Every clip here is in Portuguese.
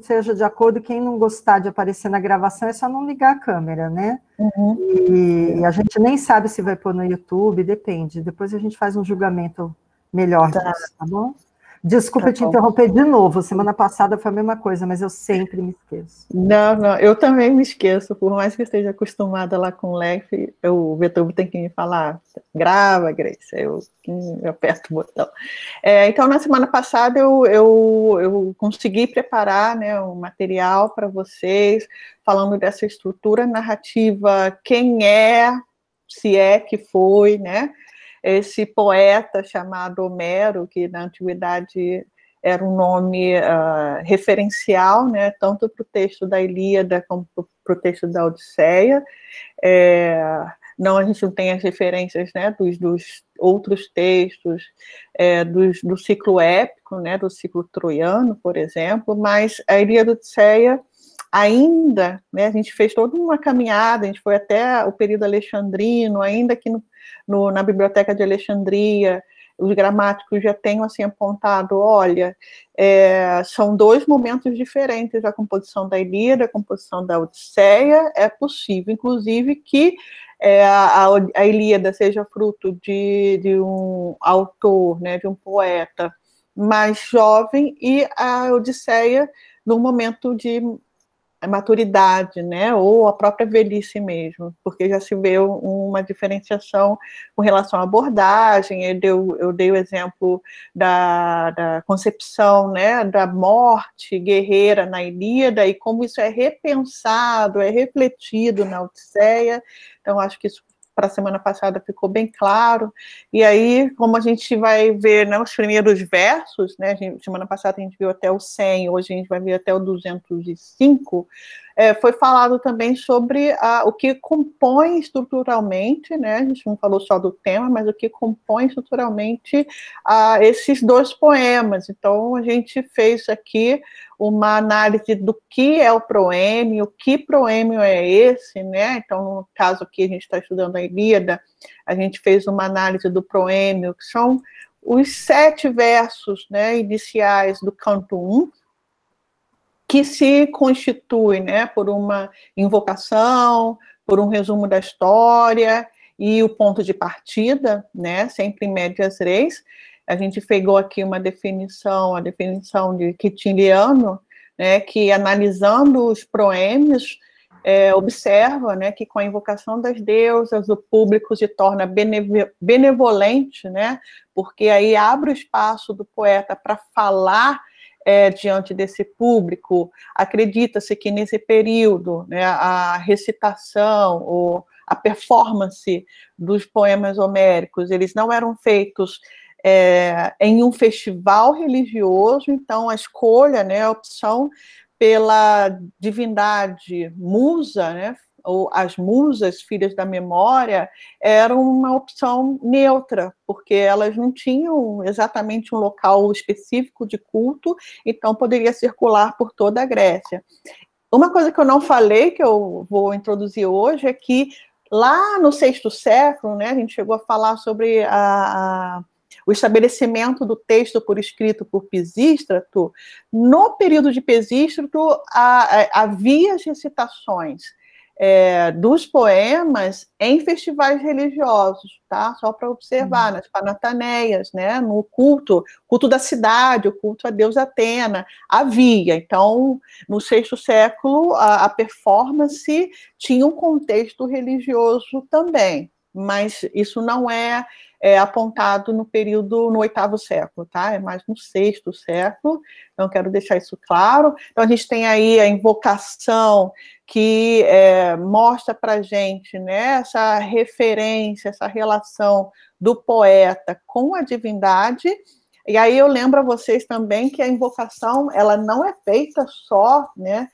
seja de acordo, quem não gostar de aparecer na gravação é só não ligar a câmera, né? Uhum. E a gente nem sabe se vai pôr no YouTube, depende. Depois a gente faz um julgamento melhor disso, tá bom? Desculpa te interromper de novo, semana passada foi a mesma coisa, mas eu sempre me esqueço. Não, eu também me esqueço, por mais que eu esteja acostumada lá com o Lefe, o VTube tem que me falar, grava, Grace, eu aperto o botão. Então, na semana passada, eu consegui preparar, né, um material para vocês, falando dessa estrutura narrativa, quem é, se é que foi, né, esse poeta chamado Homero, que na antiguidade era um nome referencial, né, tanto para o texto da Ilíada como para o texto da Odisseia. Não, a gente não tem as referências, né, dos outros textos, do ciclo épico, né, do ciclo troiano, por exemplo, mas a Ilíada e a Odisseia ainda, né, a gente fez toda uma caminhada, a gente foi até o período alexandrino, ainda que na Biblioteca de Alexandria, os gramáticos já têm assim apontado, olha, são dois momentos diferentes da composição da Ilíada, da composição da Odisseia, é possível, inclusive, que a Ilíada seja fruto de um autor, né, de um poeta mais jovem, e a Odisseia num momento de maturidade, né, ou a própria velhice mesmo, porque já se vê uma diferenciação com relação à abordagem. Eu dei o exemplo da concepção, né, da morte guerreira na Ilíada e como isso é repensado, é refletido na Odisseia. Então, acho que isso para a semana passada ficou bem claro. E aí, como a gente vai ver, né, os primeiros versos, né, semana passada a gente viu até o 100, hoje a gente vai ver até o 205, foi falado também sobre o que compõe estruturalmente, né, a gente não falou só do tema, mas o que compõe estruturalmente esses dois poemas. Então, a gente fez aqui uma análise do que é o proêmio, o que proêmio é esse, né? Então, no caso aqui, a gente está estudando a Ilíada, a gente fez uma análise do proêmio, que são os 7 versos, né, iniciais do canto 1, que se constitui, né, por uma invocação, por um resumo da história e o ponto de partida, né, sempre em médias res. A gente pegou aqui uma definição, a definição de Quintiliano, né, que analisando os proêmios, observa, né, que com a invocação das deusas, o público se torna benevolente, né, porque aí abre o espaço do poeta para falar diante desse público. Acredita-se que nesse período, né, a recitação ou a performance dos poemas homéricos, eles não eram feitos em um festival religioso, então a escolha, né, a opção pela divindade musa, né, ou as musas, filhas da memória, era uma opção neutra, porque elas não tinham exatamente um local específico de culto, então poderia circular por toda a Grécia. Uma coisa que eu não falei, que eu vou introduzir hoje, é que lá no VI século, né, a gente chegou a falar sobre o estabelecimento do texto por escrito por Pisístrato. No período de Pisístrato, havia as recitações dos poemas em festivais religiosos, tá? Só para observar, nas Panataneias, né? No culto da cidade, o culto a deusa Atena, havia. Então, no VI século, a performance tinha um contexto religioso também, mas isso não é apontado no período, no VIII século, tá? É mais no VI século, então quero deixar isso claro. Então, a gente tem aí a invocação que mostra para a gente, né, essa referência, essa relação do poeta com a divindade. E aí eu lembro a vocês também que a invocação, ela não é feita só, né,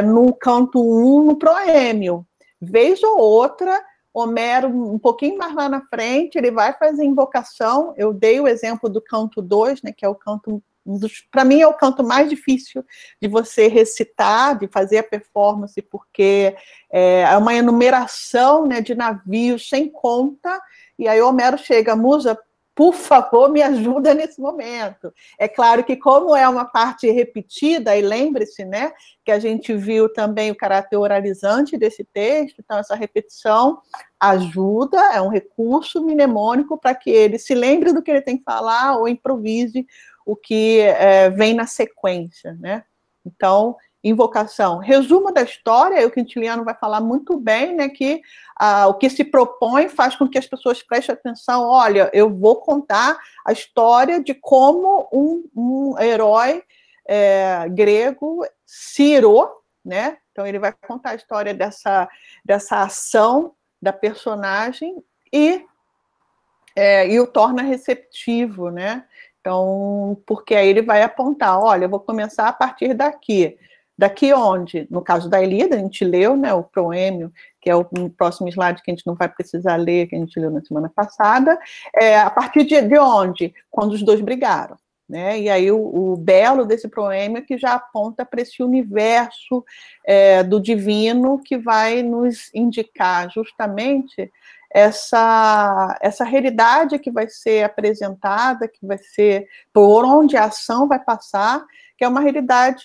no canto 1, no proêmio. Vez ou outra, Homero, um pouquinho mais lá na frente, ele vai fazer invocação. Eu dei o exemplo do canto 2, né, que é o canto, para mim é o canto mais difícil de você recitar, de fazer a performance, porque é uma enumeração, né, de navios sem conta, e aí Homero chega, musa, por favor, me ajuda nesse momento. É claro que, como é uma parte repetida, e lembre-se, né, que a gente viu também o caráter oralizante desse texto, então essa repetição ajuda, é um recurso mnemônico para que ele se lembre do que ele tem que falar ou improvise o que vem na sequência, né? Então, invocação. Resumo da história, o Quintiliano vai falar muito bem, né, que o que se propõe faz com que as pessoas prestem atenção. Olha, eu vou contar a história de como um herói grego se irou, né? Então ele vai contar a história dessa ação da personagem e o torna receptivo, né? Então, porque aí ele vai apontar, olha, eu vou começar a partir daqui. Daqui onde? No caso da Ilíada, a gente leu, né, o proêmio, que é o próximo slide que a gente não vai precisar ler, que a gente leu na semana passada. A partir de onde? Quando os dois brigaram. Né? E aí o belo desse proêmio é que já aponta para esse universo do divino que vai nos indicar justamente essa realidade que vai ser apresentada, que vai ser por onde a ação vai passar, que é uma realidade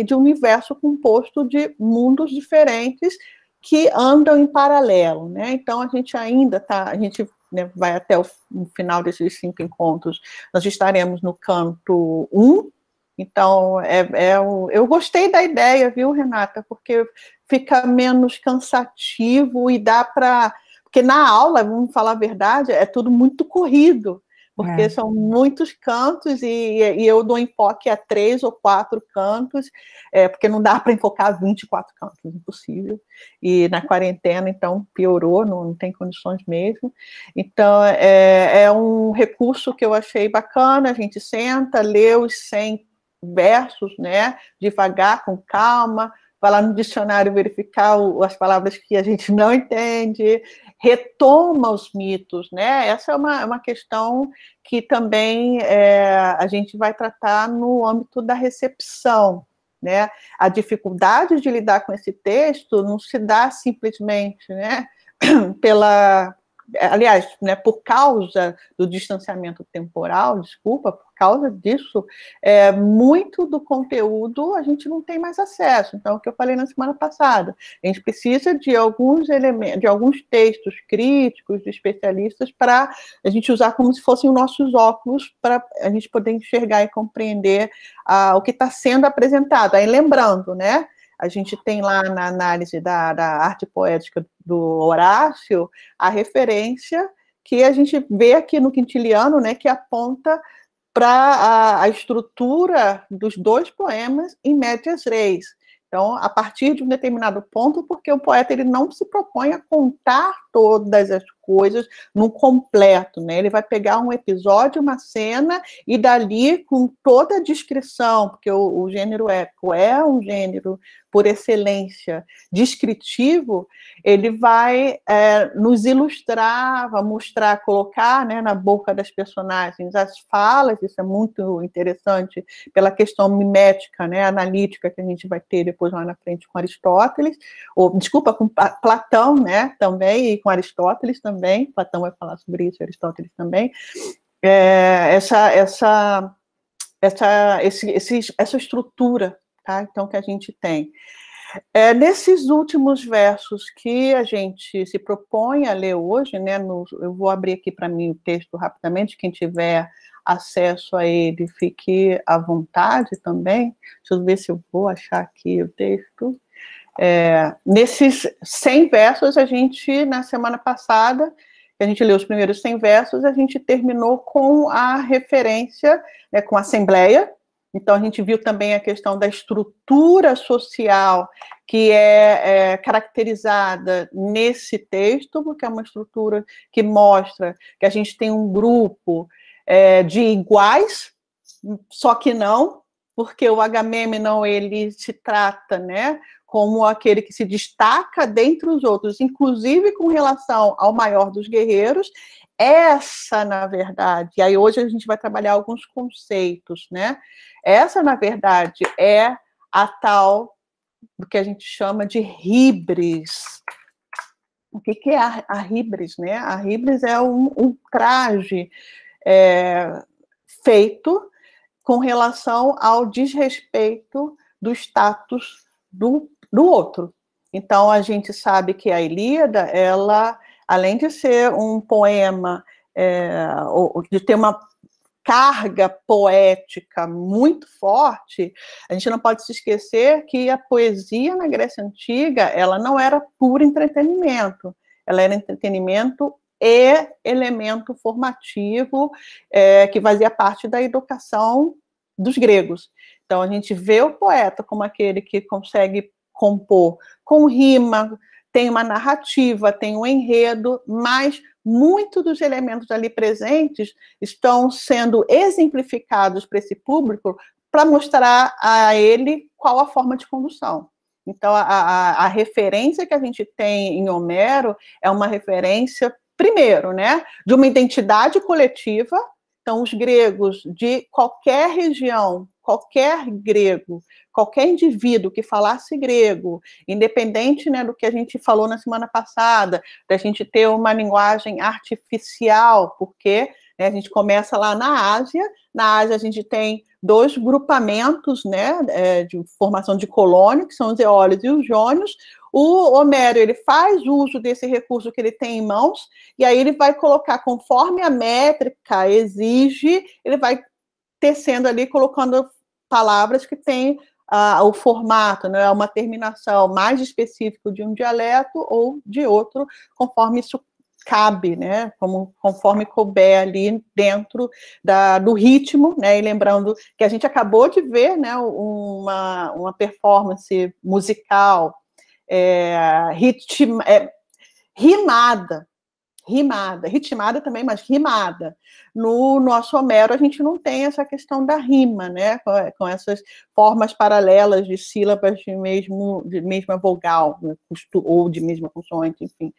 de um universo composto de mundos diferentes que andam em paralelo, né? Então a gente ainda está, né, vai até o final desses 5 encontros, nós estaremos no canto 1. Então, eu gostei da ideia, viu, Renata? Porque fica menos cansativo e dá para... Porque na aula, vamos falar a verdade, é tudo muito corrido, porque são muitos cantos e eu dou enfoque a 3 ou 4 cantos, porque não dá para enfocar 24 cantos, impossível. E na quarentena, então, piorou, não tem condições mesmo. Então, é um recurso que eu achei bacana, a gente senta, lê os 100 versos, né, devagar, com calma, vai lá no dicionário verificar as palavras que a gente não entende, retoma os mitos, né? Essa é uma questão que também a gente vai tratar no âmbito da recepção, né? A dificuldade de lidar com esse texto não se dá simplesmente, né, aliás, né, por causa do distanciamento temporal, desculpa, por causa disso, muito do conteúdo a gente não tem mais acesso. Então, o que eu falei na semana passada, a gente precisa de alguns elementos, de alguns textos críticos, de especialistas, para a gente usar como se fossem os nossos óculos, para a gente poder enxergar e compreender o que está sendo apresentado. Aí, lembrando, né, a gente tem lá na análise da arte poética do Horácio a referência que a gente vê aqui no Quintiliano, né, que aponta para a estrutura dos 2 poemas em médias res. Então, a partir de um determinado ponto, porque o poeta ele não se propõe a contar todas as coisas no completo, né? Ele vai pegar um episódio, uma cena, e dali, com toda a descrição, porque o gênero épico é um gênero, por excelência, descritivo, ele vai nos ilustrar, vai mostrar, colocar, né, na boca das personagens as falas, isso é muito interessante, pela questão mimética, né, analítica, que a gente vai ter depois lá na frente com Aristóteles, com Platão, né, também, e com Aristóteles também, Platão vai falar sobre isso, Aristóteles também, essa estrutura, tá? Então, que a gente tem. Nesses últimos versos que a gente se propõe a ler hoje, né, eu vou abrir aqui para mim o texto rapidamente, quem tiver acesso a ele, fique à vontade também. Deixa eu ver se eu vou achar aqui o texto. Nesses 100 versos, a gente, na semana passada, a gente leu os primeiros 100 versos, a gente terminou com a referência, né, com a Assembleia. Então, a gente viu também a questão da estrutura social que é caracterizada nesse texto, porque é uma estrutura que mostra que a gente tem um grupo de iguais, só que não, porque o Agamemnon, ele se trata, né, como aquele que se destaca dentre os outros, inclusive com relação ao maior dos guerreiros. Essa, na verdade, e aí hoje a gente vai trabalhar alguns conceitos, né? Essa, na verdade, é a tal do que a gente chama de híbris. O que é a híbris, né? A híbris é um traje feito com relação ao desrespeito do status do outro. Então, a gente sabe que a Ilíada, ela, além de ser um poema, de ter uma carga poética muito forte, a gente não pode se esquecer que a poesia na Grécia Antiga, ela não era puro entretenimento, ela era entretenimento e elemento formativo que fazia parte da educação dos gregos. Então, a gente vê o poeta como aquele que consegue compor com rima, tem uma narrativa, tem um enredo, mas muitos dos elementos ali presentes estão sendo exemplificados para esse público para mostrar a ele qual a forma de condução. Então, a referência que a gente tem em Homero é uma referência, primeiro, né, de uma identidade coletiva. Então, os gregos de qualquer região, qualquer grego, qualquer indivíduo que falasse grego, independente, né, do que a gente falou na semana passada, da gente ter uma linguagem artificial, porque, né, a gente começa lá na Ásia a gente tem 2 grupamentos, né, de formação de colônia, que são os eólios e os jônios. O Homero, ele faz uso desse recurso que ele tem em mãos, e aí ele vai colocar, conforme a métrica exige, ele vai tecendo ali, colocando palavras que têm o formato, né, uma terminação mais específica de um dialeto ou de outro, conforme isso cabe, né, conforme couber ali dentro do ritmo, né, e lembrando que a gente acabou de ver, né, uma performance musical ritmada também, mas rimada. No nosso Homero, a gente não tem essa questão da rima, né? Com essas formas paralelas de sílabas de mesma vogal, né? Ou de mesma consoante, enfim.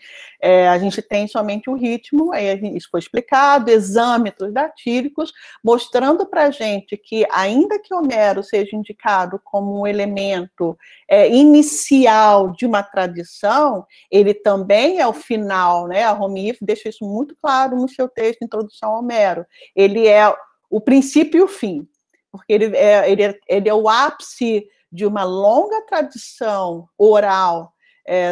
A gente tem somente o ritmo, isso foi explicado, exâmetros datílicos, mostrando para a gente que, ainda que Homero seja indicado como um elemento inicial de uma tradição, ele também é o final, né? A Romi deixa isso muito claro no seu texto, Introdução ao Homero. Ele é o princípio e o fim, porque ele é o ápice de uma longa tradição oral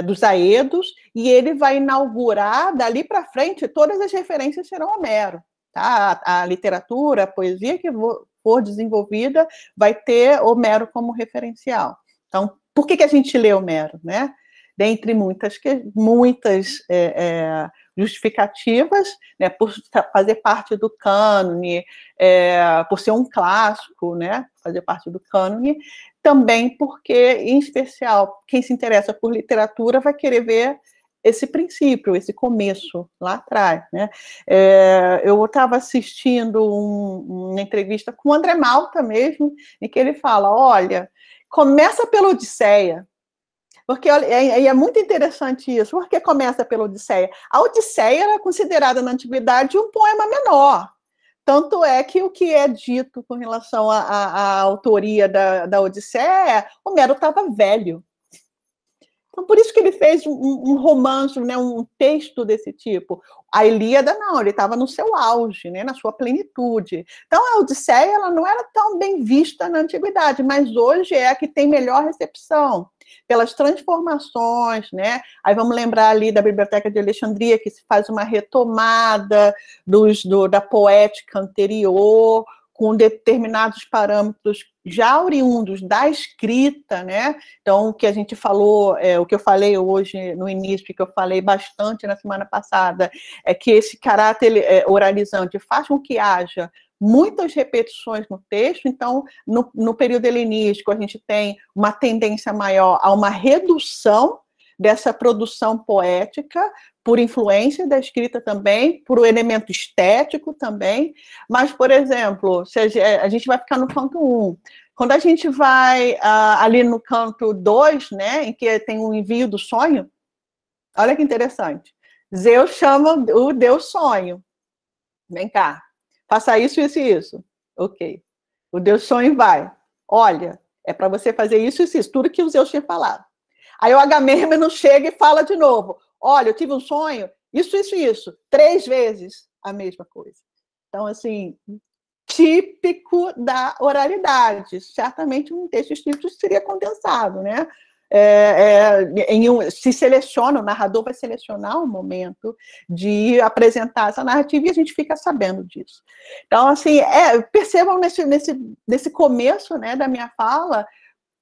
dos Aedos, e ele vai inaugurar, dali para frente, todas as referências serão Homero. Tá? A literatura, a poesia que for desenvolvida vai ter Homero como referencial. Então, por que a gente lê Homero, né? Dentre muitas justificativas, né, por fazer parte do cânone, por ser um clássico, né, fazer parte do cânone, também porque, em especial, quem se interessa por literatura vai querer ver esse princípio, esse começo lá atrás, né? Eu estava assistindo uma entrevista com o André Malta mesmo, em que ele fala, olha, começa pela Odisseia, porque é muito interessante isso. Por que começa pela Odisseia? A Odisseia era considerada na antiguidade um poema menor. Tanto é que o que é dito com relação à autoria da Odisseia, Homero estava velho. Então, por isso que ele fez um romance, né, um texto desse tipo. A Ilíada, não, ele estava no seu auge, né, na sua plenitude. Então, a Odisseia ela não era tão bem vista na antiguidade, mas hoje é a que tem melhor recepção, pelas transformações, né? Aí vamos lembrar ali da Biblioteca de Alexandria, que se faz uma retomada da poética anterior, com determinados parâmetros já oriundos da escrita, né? Então, o que a gente falou, o que eu falei hoje no início, que eu falei bastante na semana passada, é que esse caráter oralizante faz com que haja muitas repetições no texto. Então, no período helenístico, a gente tem uma tendência maior a uma redução dessa produção poética, por influência da escrita também, por um elemento estético também. Mas, por exemplo, a gente vai ficar no canto 1. Quando a gente vai ali no canto 2, né, em que tem o envio do sonho, olha que interessante. Zeus chama o Deus sonho. Vem cá, faça isso, isso e isso. Ok. O Deus sonho vai. Olha, é para você fazer isso, isso, isso. Tudo que o Zeus tinha falado. Aí o Agamemnon chega e fala de novo. Olha, eu tive um sonho, isso, isso, isso. 3 vezes a mesma coisa. Então, assim, típico da oralidade. Certamente um texto escrito seria condensado, né? Se seleciona, o narrador vai selecionar um momento de apresentar essa narrativa e a gente fica sabendo disso. Então, assim, percebam nesse começo, né, da minha fala,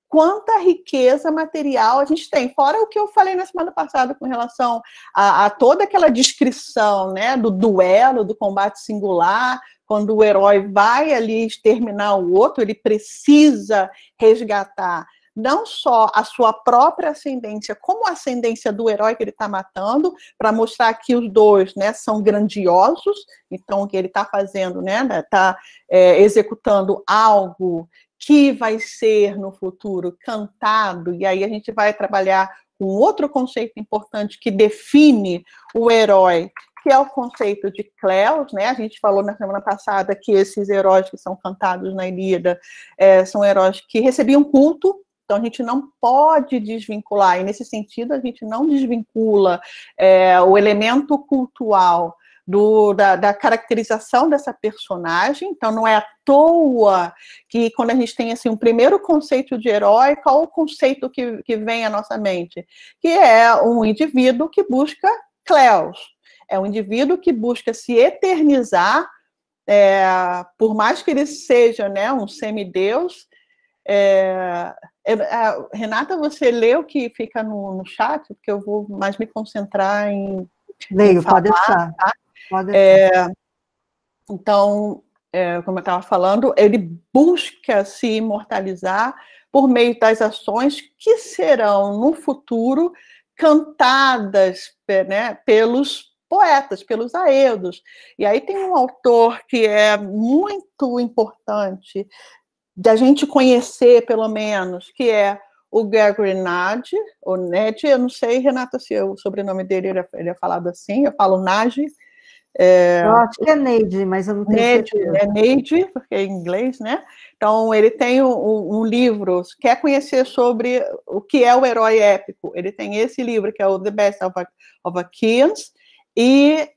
quanta riqueza material a gente tem. Fora o que eu falei na semana passada com relação a toda aquela descrição, né, do duelo, do combate singular, quando o herói vai ali exterminar o outro, ele precisa resgatar não só a sua própria ascendência, como a ascendência do herói que ele está matando, para mostrar que os dois, né, são grandiosos. Então, o que ele está fazendo, né, está executando algo que vai ser no futuro cantado, e aí a gente vai trabalhar com outro conceito importante que define o herói, que é o conceito de Cleos, né? A gente falou na semana passada que esses heróis que são cantados na Ilíada são heróis que recebiam culto, então a gente não pode desvincular, e nesse sentido a gente não desvincula o elemento cultual da caracterização dessa personagem. Então não é à toa que quando a gente tem assim, um primeiro conceito de herói, qual o conceito que vem à nossa mente? Que é um indivíduo que busca Cleos, é um indivíduo que busca se eternizar, por mais que ele seja, né, um semideus. Renata, você lê o que fica no chat, porque eu vou mais me concentrar em Leio, falar, pode deixar. Tá? Pode deixar. Então, como eu estava falando, ele busca se imortalizar por meio das ações que serão, no futuro, cantadas, né, pelos poetas, pelos aedos. E aí tem um autor que é muito importante da gente conhecer, pelo menos, que é o Gregory Nage, ou Nage, eu não sei, Renata, se o sobrenome dele ele é falado assim, eu falo Nage. Eu acho que é Neide, mas eu não tenho certeza. É Neide, porque é em inglês, né? Então, ele tem um livro, quer conhecer sobre o que é o herói épico, ele tem esse livro, que é o The Best of Achaeans, e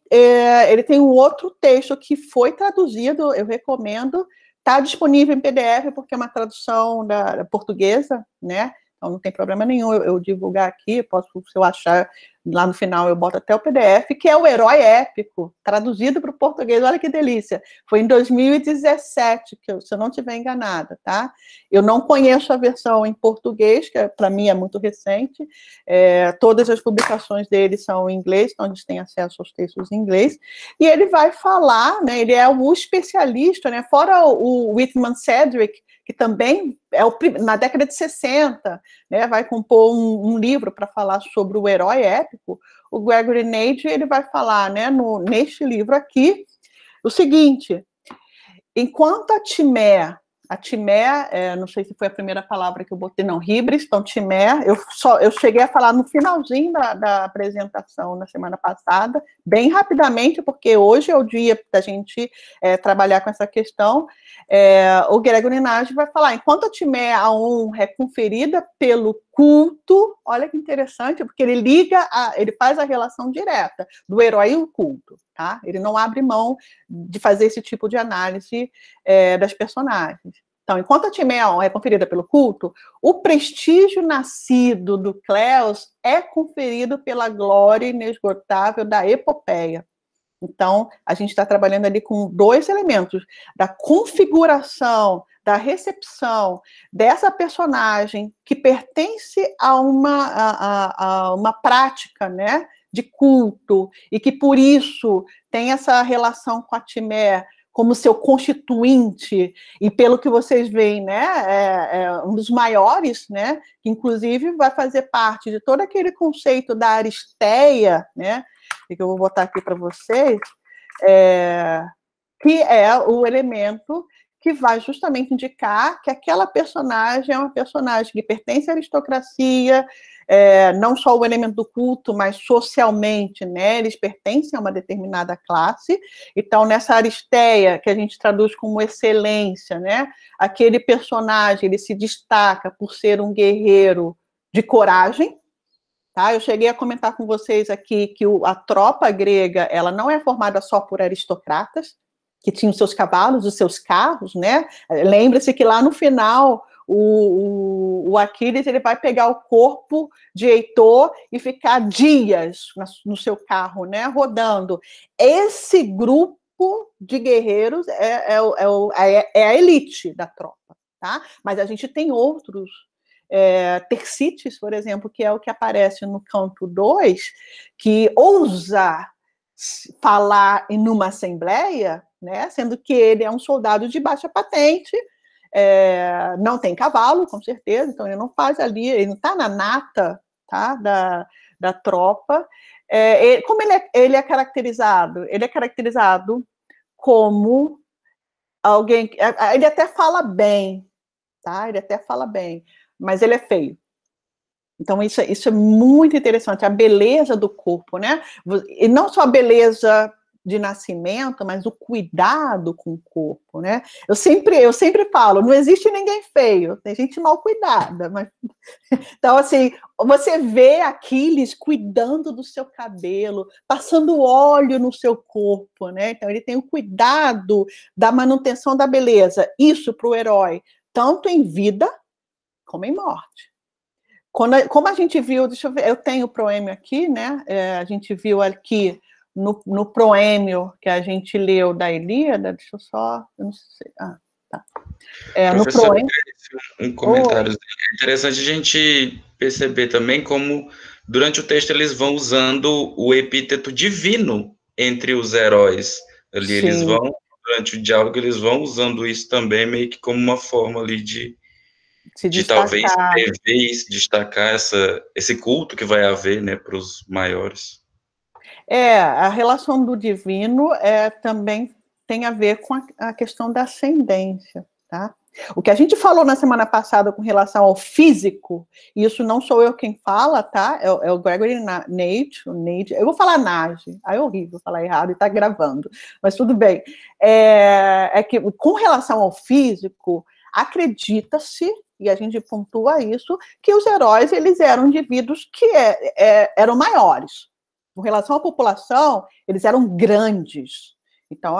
ele tem um outro texto que foi traduzido, eu recomendo, está disponível em PDF, porque é uma tradução da portuguesa, né? Então não tem problema nenhum eu divulgar aqui, se eu achar lá no final eu boto até o PDF, que é o Herói Épico, traduzido para o português, olha que delícia. Foi em 2017, se eu não estiver enganada, tá? Eu não conheço a versão em português, que para mim é muito recente, todas as publicações dele são em inglês, então a gente tem acesso aos textos em inglês, e ele vai falar, né, ele é o especialista, né, fora o Whitman Cedric, que também na década de 60, né, vai compor um livro para falar sobre o herói épico. O Gregory Nage, ele vai falar, né, neste livro aqui, o seguinte: enquanto a Timé, não sei se foi a primeira palavra que eu botei, não, Hibris, então Timé, eu cheguei a falar no finalzinho da apresentação na semana passada, bem rapidamente, porque hoje é o dia da gente trabalhar com essa questão. O Gregory Nage vai falar, enquanto a Timé, a honra é conferida pelo culto, olha que interessante, porque ele faz a relação direta do herói e o culto, tá? Ele não abre mão de fazer esse tipo de análise das personagens. Então, enquanto a Timé, a honra é conferida pelo culto, o prestígio nascido do Cleos é conferido pela glória inesgotável da epopeia. Então, a gente está trabalhando ali com dois elementos, da configuração, da recepção dessa personagem que pertence a uma prática, né, de culto, e que, por isso, tem essa relação com a Timé como seu constituinte, e pelo que vocês veem, né, um dos maiores, né, que, inclusive, vai fazer parte de todo aquele conceito da Aristeia, né, que eu vou botar aqui para vocês, que é o elemento que vai justamente indicar que aquela personagem é uma personagem que pertence à aristocracia, não só o elemento do culto, mas socialmente, né, eles pertencem a uma determinada classe. Então, nessa Aristeia, que a gente traduz como excelência, né, aquele personagem, ele se destaca por ser um guerreiro de coragem. Tá? Eu cheguei a comentar com vocês aqui que a tropa grega, ela não é formada só por aristocratas, que tinham seus cavalos, os seus carros, né? Lembra-se que lá no final o Aquiles ele vai pegar o corpo de Heitor e ficar dias no seu carro, né? Rodando. Esse grupo de guerreiros é a elite da tropa, tá? Mas a gente tem outros. Tercites, por exemplo, que é o que aparece no canto 2, que ousa falar em uma assembleia, né, sendo que ele é um soldado de baixa patente, não tem cavalo, com certeza, então ele não faz ali, ele não está na nata, tá, da tropa. Como ele é caracterizado? Ele é caracterizado como alguém, ele até fala bem, tá? Ele até fala bem, mas ele é feio. Então, isso é muito interessante, a beleza do corpo, né? E não só a beleza de nascimento, mas o cuidado com o corpo, né? Eu sempre falo, não existe ninguém feio, tem gente mal cuidada. Mas... Então, assim, você vê Aquiles cuidando do seu cabelo, passando óleo no seu corpo, né? Então, ele tem o cuidado da manutenção da beleza. Isso para o herói, tanto em vida como em morte. Como a gente viu, deixa eu ver, eu tenho o proêmio aqui, né? A gente viu aqui no proêmio que a gente leu da Ilíada, deixa eu só, eu não sei, tá. No proêmio... um comentário. É interessante a gente perceber também como, durante o texto, eles vão usando o epíteto divino entre os heróis. Ali, eles vão, durante o diálogo, eles vão usando isso também meio que como uma forma ali de talvez prever e destacar esse culto que vai haver, né, para os maiores. A relação do divino também tem a ver com a questão da ascendência, tá? O que a gente falou na semana passada com relação ao físico, e isso não sou eu quem fala, tá? É o Gregory Nage, eu vou falar Nage, é horrível falar errado e tá gravando, mas tudo bem. É que com relação ao físico, acredita-se, e a gente pontua isso, que os heróis eles eram indivíduos que eram maiores. Com relação à população, eles eram grandes. Então,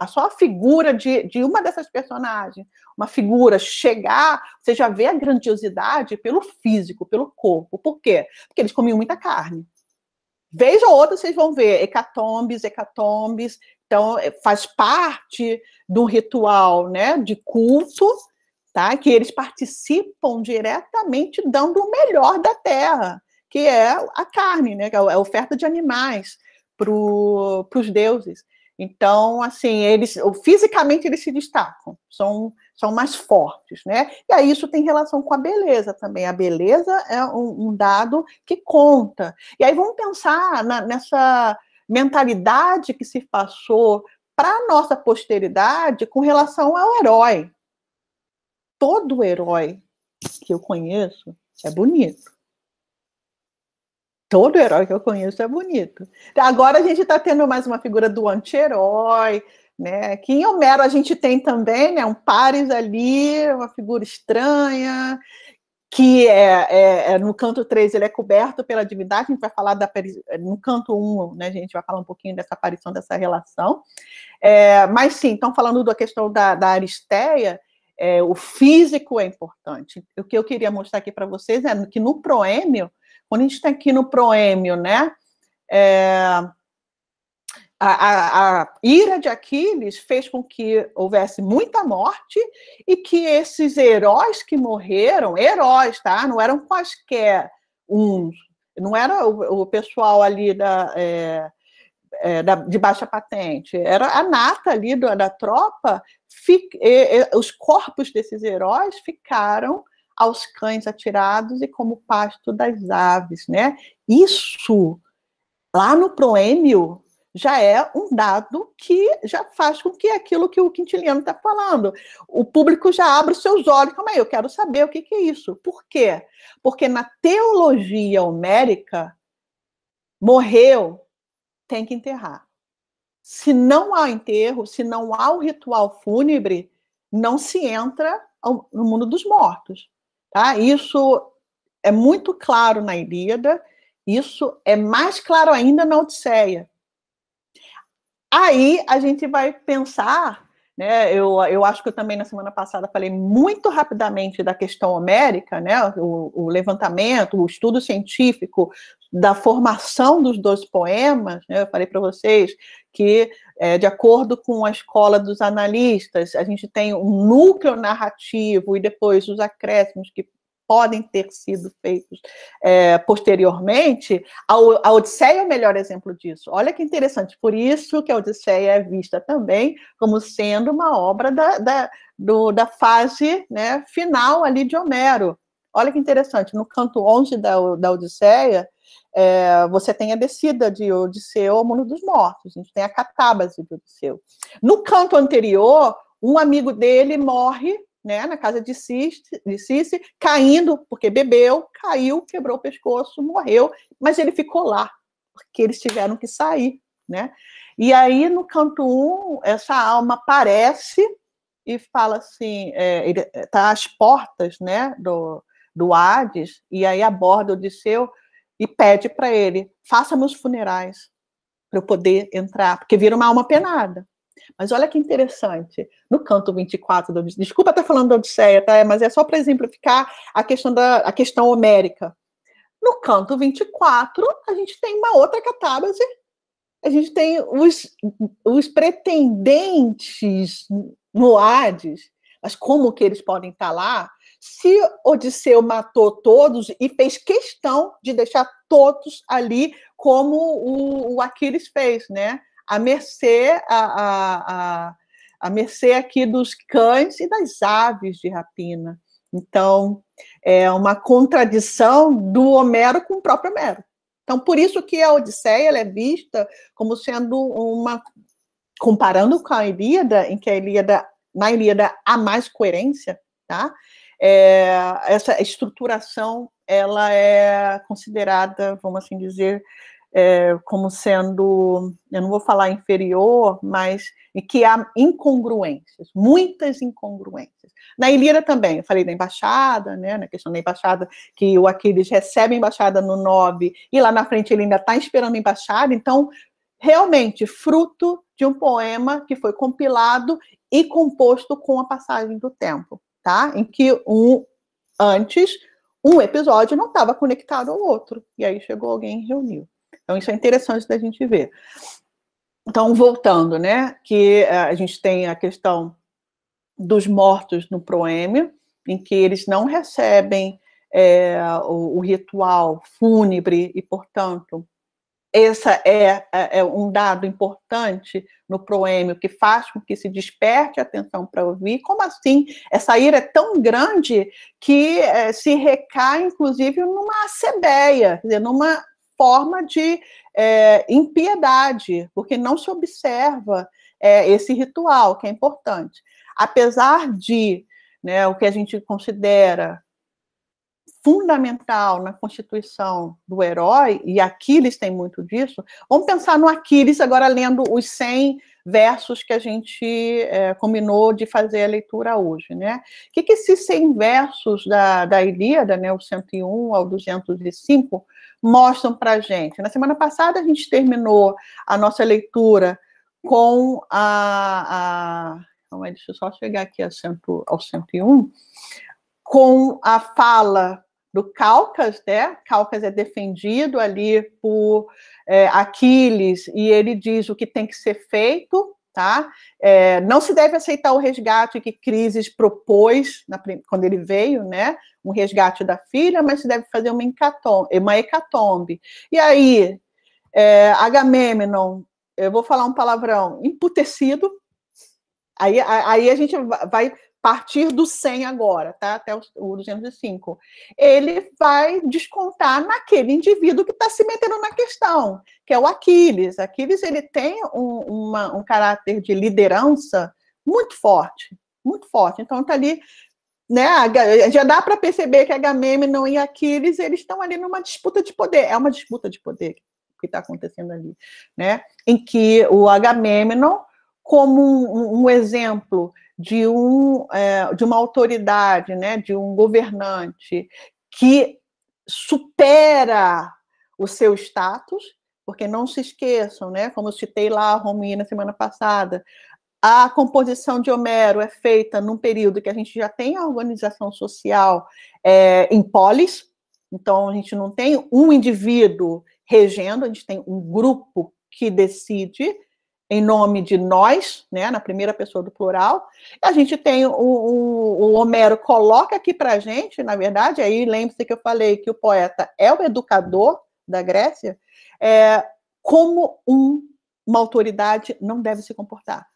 só a figura de uma dessas personagens, uma figura chegar, você já vê a grandiosidade pelo físico, pelo corpo. Por quê? Porque eles comiam muita carne. Vez ou outra vocês vão ver hecatombes. Então, faz parte do ritual, né, de culto, tá? Que eles participam diretamente dando o melhor da terra, que é a carne, né? Que é a oferta de animais para os deuses. Então, assim, fisicamente eles se destacam, são mais fortes, né? E aí isso tem relação com a beleza também. A beleza é um dado que conta. E aí vamos pensar nessa mentalidade que se passou para a nossa posteridade com relação ao herói. Todo herói que eu conheço é bonito. Todo herói que eu conheço é bonito. Agora a gente está tendo mais uma figura do anti-herói, né? Que em Homero a gente tem também, né? Um Paris ali, uma figura estranha, que no canto 3 ele é coberto pela divindade, a gente vai falar no canto 1, né, a gente vai falar um pouquinho dessa aparição, dessa relação. Mas sim, estão falando da questão da Aristeia, o físico é importante. O que eu queria mostrar aqui para vocês é que no proêmio, quando a gente está aqui no proêmio, né, a ira de Aquiles fez com que houvesse muita morte e que esses heróis que morreram, heróis, tá? Não eram quaisquer uns, não era o pessoal ali de baixa patente, era a nata ali da tropa, os corpos desses heróis ficaram aos cães atirados e como pasto das aves, né? Isso, lá no proêmio, já é um dado que já faz com que aquilo que o Quintiliano está falando, o público já abre os seus olhos, calma aí, eu quero saber o que é isso. Por quê? Porque na teologia homérica, morreu, tem que enterrar. Se não há enterro, se não há o ritual fúnebre, não se entra no mundo dos mortos. Tá? Isso é muito claro na Ilíada, isso é mais claro ainda na Odisseia. Aí a gente vai pensar, né? Eu acho que eu também na semana passada falei muito rapidamente da questão homérica, né? O levantamento, o estudo científico da formação dos 12 poemas, né? Eu falei para vocês que, de acordo com a escola dos analistas, a gente tem um núcleo narrativo e depois os acréscimos que podem ter sido feitos posteriormente. A Odisseia é o melhor exemplo disso. Olha que interessante, por isso que a Odisseia é vista também como sendo uma obra da fase, né, final ali de Homero. Olha que interessante, no canto 11 da Odisseia, você tem a descida de Odisseu ao mundo dos mortos, a gente tem a catábase de Odisseu. No canto anterior, um amigo dele morre, né, na casa de Circe, caindo, porque bebeu, caiu, quebrou o pescoço, morreu, mas ele ficou lá, porque eles tiveram que sair, né? E aí, no canto 1, essa alma aparece e fala assim, ele está às portas, né, do Hades, e aí aborda Odisseu e pede para ele, faça-me os funerais, para eu poder entrar, porque vira uma alma penada. Mas olha que interessante, no canto 24, desculpa estar falando da Odisseia, tá? Mas é só para exemplificar a questão homérica. No canto 24, a gente tem uma outra catábase, a gente tem os pretendentes no Hades, mas como que eles podem estar lá? Se Odisseu matou todos e fez questão de deixar todos ali, como o Aquiles fez, né? A mercê aqui dos cães e das aves de rapina. Então, é uma contradição do Homero com o próprio Homero. Então, por isso que a Odisseia ela é vista como sendo comparando com a Ilíada, em que na Ilíada há mais coerência, tá? Essa estruturação ela é considerada, vamos assim dizer, como sendo, eu não vou falar inferior, mas que há incongruências, muitas incongruências. Na Ilíada também, eu falei da embaixada, né, na questão da embaixada, que o Aquiles recebe a embaixada no 9, e lá na frente ele ainda está esperando a embaixada, então, realmente, fruto de um poema que foi compilado e composto com a passagem do tempo, tá? Em que antes, um episódio não estava conectado ao outro, e aí chegou alguém e reuniu. Então, isso é interessante da gente ver. Então, voltando, né, que a gente tem a questão dos mortos no proêmio, em que eles não recebem o ritual fúnebre e, portanto, esse é um dado importante no proêmio que faz com que se desperte a atenção para ouvir. Como assim? Essa ira é tão grande que se recai, inclusive, numa assebeia, quer dizer, numa forma de impiedade, porque não se observa esse ritual, que é importante. Apesar de, né, o que a gente considera fundamental na constituição do herói, e Aquiles tem muito disso, vamos pensar no Aquiles, agora lendo os 100 versos que a gente combinou de fazer a leitura hoje, né? O que esses 100 versos da Ilíada, né, o 101 ao 205, mostram para a gente? Na semana passada a gente terminou a nossa leitura com deixa eu só chegar aqui ao 101, com a fala do Calcas, né? Calcas é defendido ali por Aquiles, e ele diz o que tem que ser feito, tá? Não se deve aceitar o resgate que Crises propôs quando ele veio, né? Um resgate da filha, mas se deve fazer uma hecatombe. E aí, Agamemnon, eu vou falar um palavrão, emputecido. Aí a gente vai partir do 100 agora, tá? Até o 205. Ele vai descontar naquele indivíduo que está se metendo na questão, que é o Aquiles. Aquiles ele tem um caráter de liderança muito forte, muito forte. Então está ali, né? Já dá para perceber que Agamemnon e Aquiles eles estão ali numa disputa de poder. É uma disputa de poder que está acontecendo ali, né? Em que o Agamemnon, como um exemplo de uma autoridade, né, de um governante que supera o seu status, porque não se esqueçam, né, como eu citei lá a Romi na semana passada, a composição de Homero é feita num período que a gente já tem a organização social em polis, então a gente não tem um indivíduo regendo, a gente tem um grupo que decide em nome de nós, né, na primeira pessoa do plural. A gente tem o Homero coloca aqui para a gente, na verdade, aí lembre-se que eu falei que o poeta é o educador da Grécia, como uma autoridade não deve se comportar.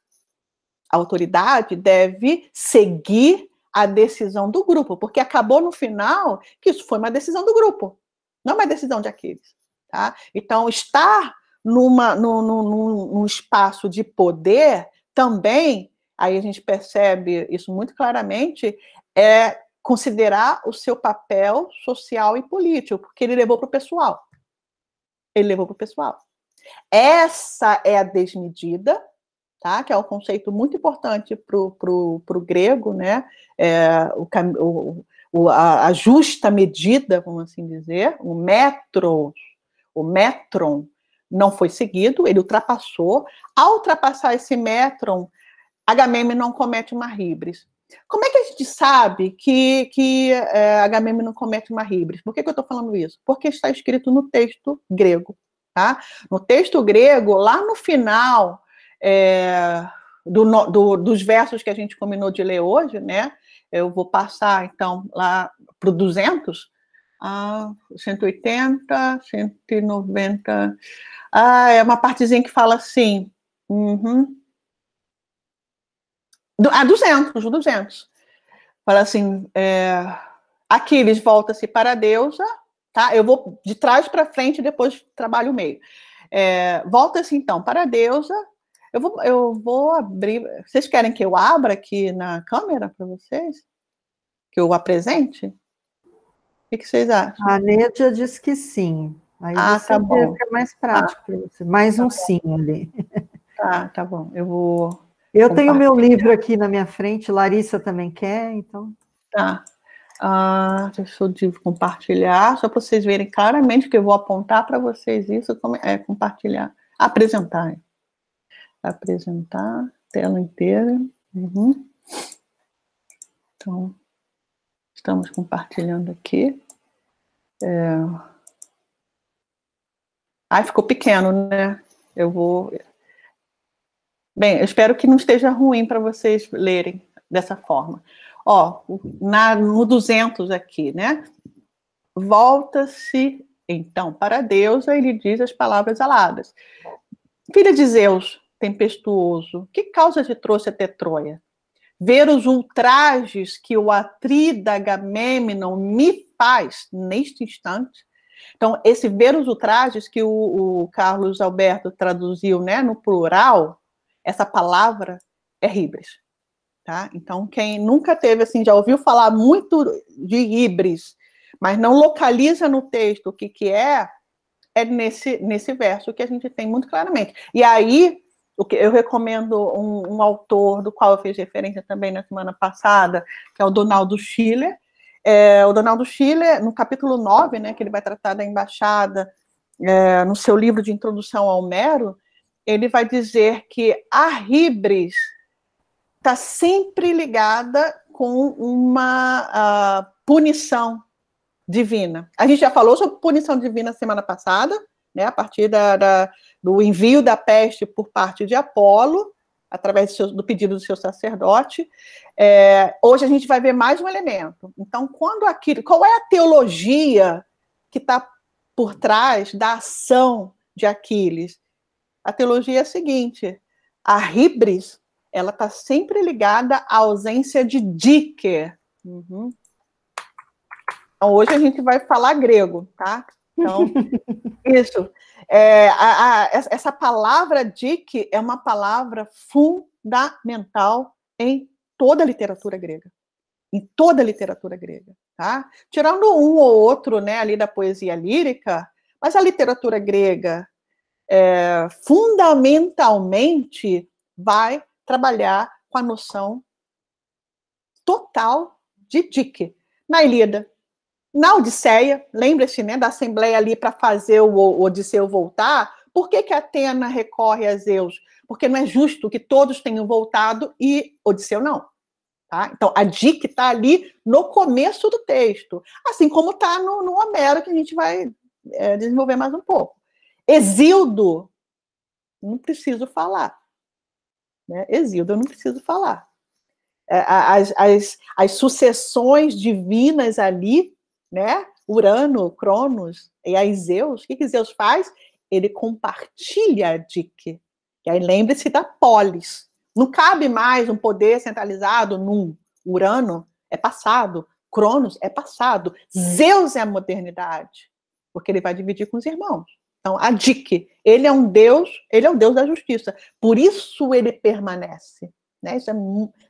A autoridade deve seguir a decisão do grupo, porque acabou no final que isso foi uma decisão do grupo, não uma decisão de Aquiles. Tá? Então, estar num espaço de poder também, aí a gente percebe isso muito claramente, é considerar o seu papel social e político, porque ele levou para o pessoal. Ele levou para o pessoal. Essa é a desmedida, tá? Que é um conceito muito importante para o grego, né? A justa medida, vamos assim dizer, o metron não foi seguido, ele ultrapassou. Ao ultrapassar esse metron, Agamemnon comete uma híbris. Como é que a gente sabe que Agamemnon comete uma híbris? Por que eu estou falando isso? Porque está escrito no texto grego. Tá? No texto grego, lá no final dos versos que a gente combinou de ler hoje, né? Eu vou passar, então, lá para o 200, 180, 190... é uma partezinha que fala assim... 200. Fala assim, Aquiles volta-se para a deusa, tá? Eu vou de trás para frente e depois trabalho o meio. Volta-se, então, para a deusa. Eu vou abrir... Vocês querem que eu abra aqui na câmera para vocês? Que eu apresente? O que vocês acham? A Nédia disse que sim. Aí você tá bom. Fica mais prático para você. Mais um sim ali. Tá bom. Eu vou... Eu tenho meu livro aqui na minha frente, Larissa também quer, então... Tá. Deixa eu compartilhar, só para vocês verem claramente que eu vou apontar para vocês isso, compartilhar. Apresentar, tela inteira. Então, estamos compartilhando aqui. Ficou pequeno, né? Bem, eu espero que não esteja ruim para vocês lerem dessa forma. No 200 aqui, né? Volta-se, então, para a deusa e lhe diz as palavras aladas. Filha de Zeus, tempestuoso, que causa te trouxe até Troia? Ver os ultrajes que o atrida Agamemnon me faz neste instante? Então, esse ver os ultrajes que o Carlos Alberto traduziu, né, no plural, essa palavra é híbris. Tá? Então, quem nunca teve, assim, já ouviu falar muito de híbris, mas não localiza no texto o que é nesse verso que a gente tem muito claramente. E aí, eu recomendo um autor do qual eu fiz referência também na semana passada, que é o Donaldo Schiller. O Donaldo Schiller, no capítulo 9, né, que ele vai tratar da embaixada, no seu livro de introdução ao Homero, ele vai dizer que a híbris está sempre ligada com uma punição divina. A gente já falou sobre punição divina semana passada, né, a partir do envio da peste por parte de Apolo, através do pedido do seu sacerdote. Hoje a gente vai ver mais um elemento. Então, qual é a teologia que está por trás da ação de Aquiles? A teologia é a seguinte: a híbris, ela está sempre ligada à ausência de dike. Então, hoje a gente vai falar grego, tá? Então, isso. Essa palavra dike é uma palavra fundamental em toda a literatura grega. Em toda a literatura grega, tá? Tirando um ou outro, né, ali da poesia lírica, mas a literatura grega fundamentalmente vai trabalhar com a noção total de dike. Na Ilíada, na Odisseia, lembra-se, né, da assembleia ali para fazer o Odisseu voltar, Por que Atena recorre a Zeus? Porque não é justo que todos tenham voltado e Odisseu não. Tá? Então, a dica está ali no começo do texto, assim como está no Homero, que a gente vai desenvolver mais um pouco. Exildo, não preciso falar. Né? Exildo, eu não preciso falar. As sucessões divinas ali, né? Urano, Cronos e aí Zeus, o que Zeus faz? Ele compartilha a dica. E aí lembre-se da polis. Não cabe mais um poder centralizado num. Urano é passado, Cronos é passado, Zeus é a modernidade, porque ele vai dividir com os irmãos. Então, a Dique, ele é o Deus da justiça, por isso ele permanece. Né? Isso é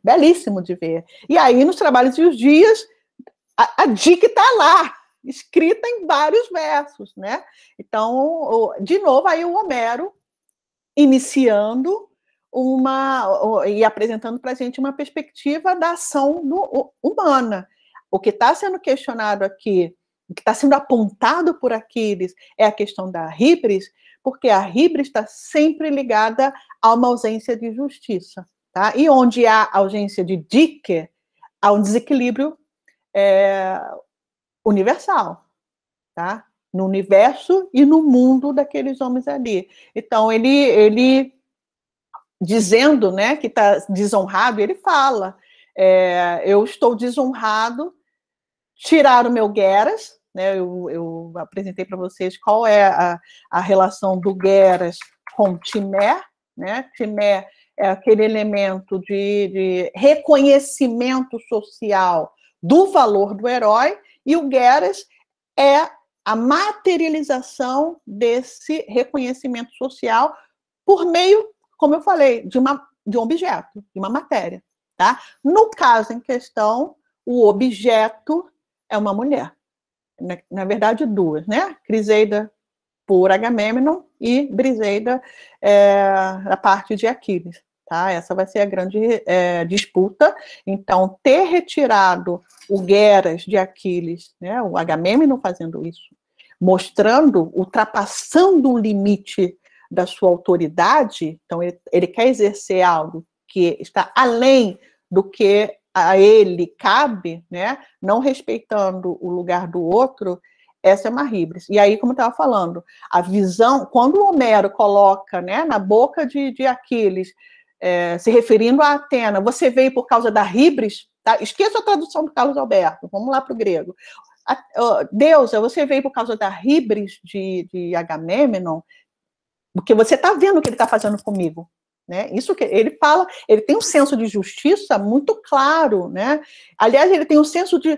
belíssimo de ver. E aí, nos Trabalhos e os Dias, a Dique está lá, escrita em vários versos. Né? Então, de novo, aí o Homero iniciando e apresentando para a gente uma perspectiva da ação humana. O que está sendo questionado aqui, o que está sendo apontado por Aquiles é a questão da híbris, porque a híbris está sempre ligada a uma ausência de justiça. Tá? E onde há ausência de Dike, há um desequilíbrio universal. Tá? No universo e no mundo daqueles homens ali. Então, ele dizendo, né, que está desonrado, ele fala, eu estou desonrado, tiraram o meu Geras, né, eu apresentei para vocês qual é a relação do Geras com Timé, né, Timé é aquele elemento de reconhecimento social do valor do herói, e o Geras é a materialização desse reconhecimento social por meio, como eu falei, de um objeto, de uma matéria. Tá? No caso em questão, o objeto é uma mulher. Na verdade, duas, né? Criseida por Agamemnon e Briseida a parte de Aquiles. Tá? Essa vai ser a grande disputa. Então, ter retirado o Geras de Aquiles, né? O Agamemnon fazendo isso, mostrando, ultrapassando o limite da sua autoridade, então ele quer exercer algo que está além do que a ele cabe, né? Não respeitando o lugar do outro, essa é uma híbris. E aí, como eu estava falando, a visão, quando o Homero coloca, né, na boca de Aquiles, se referindo a Atena, você veio por causa da híbris, tá? Esqueça a tradução do Carlos Alberto, vamos lá para o grego. Deusa, você veio por causa da híbris de Agamemnon, porque você está vendo o que ele está fazendo comigo. Né? Isso que ele fala, ele tem um senso de justiça muito claro. Né? Aliás, ele tem um senso de...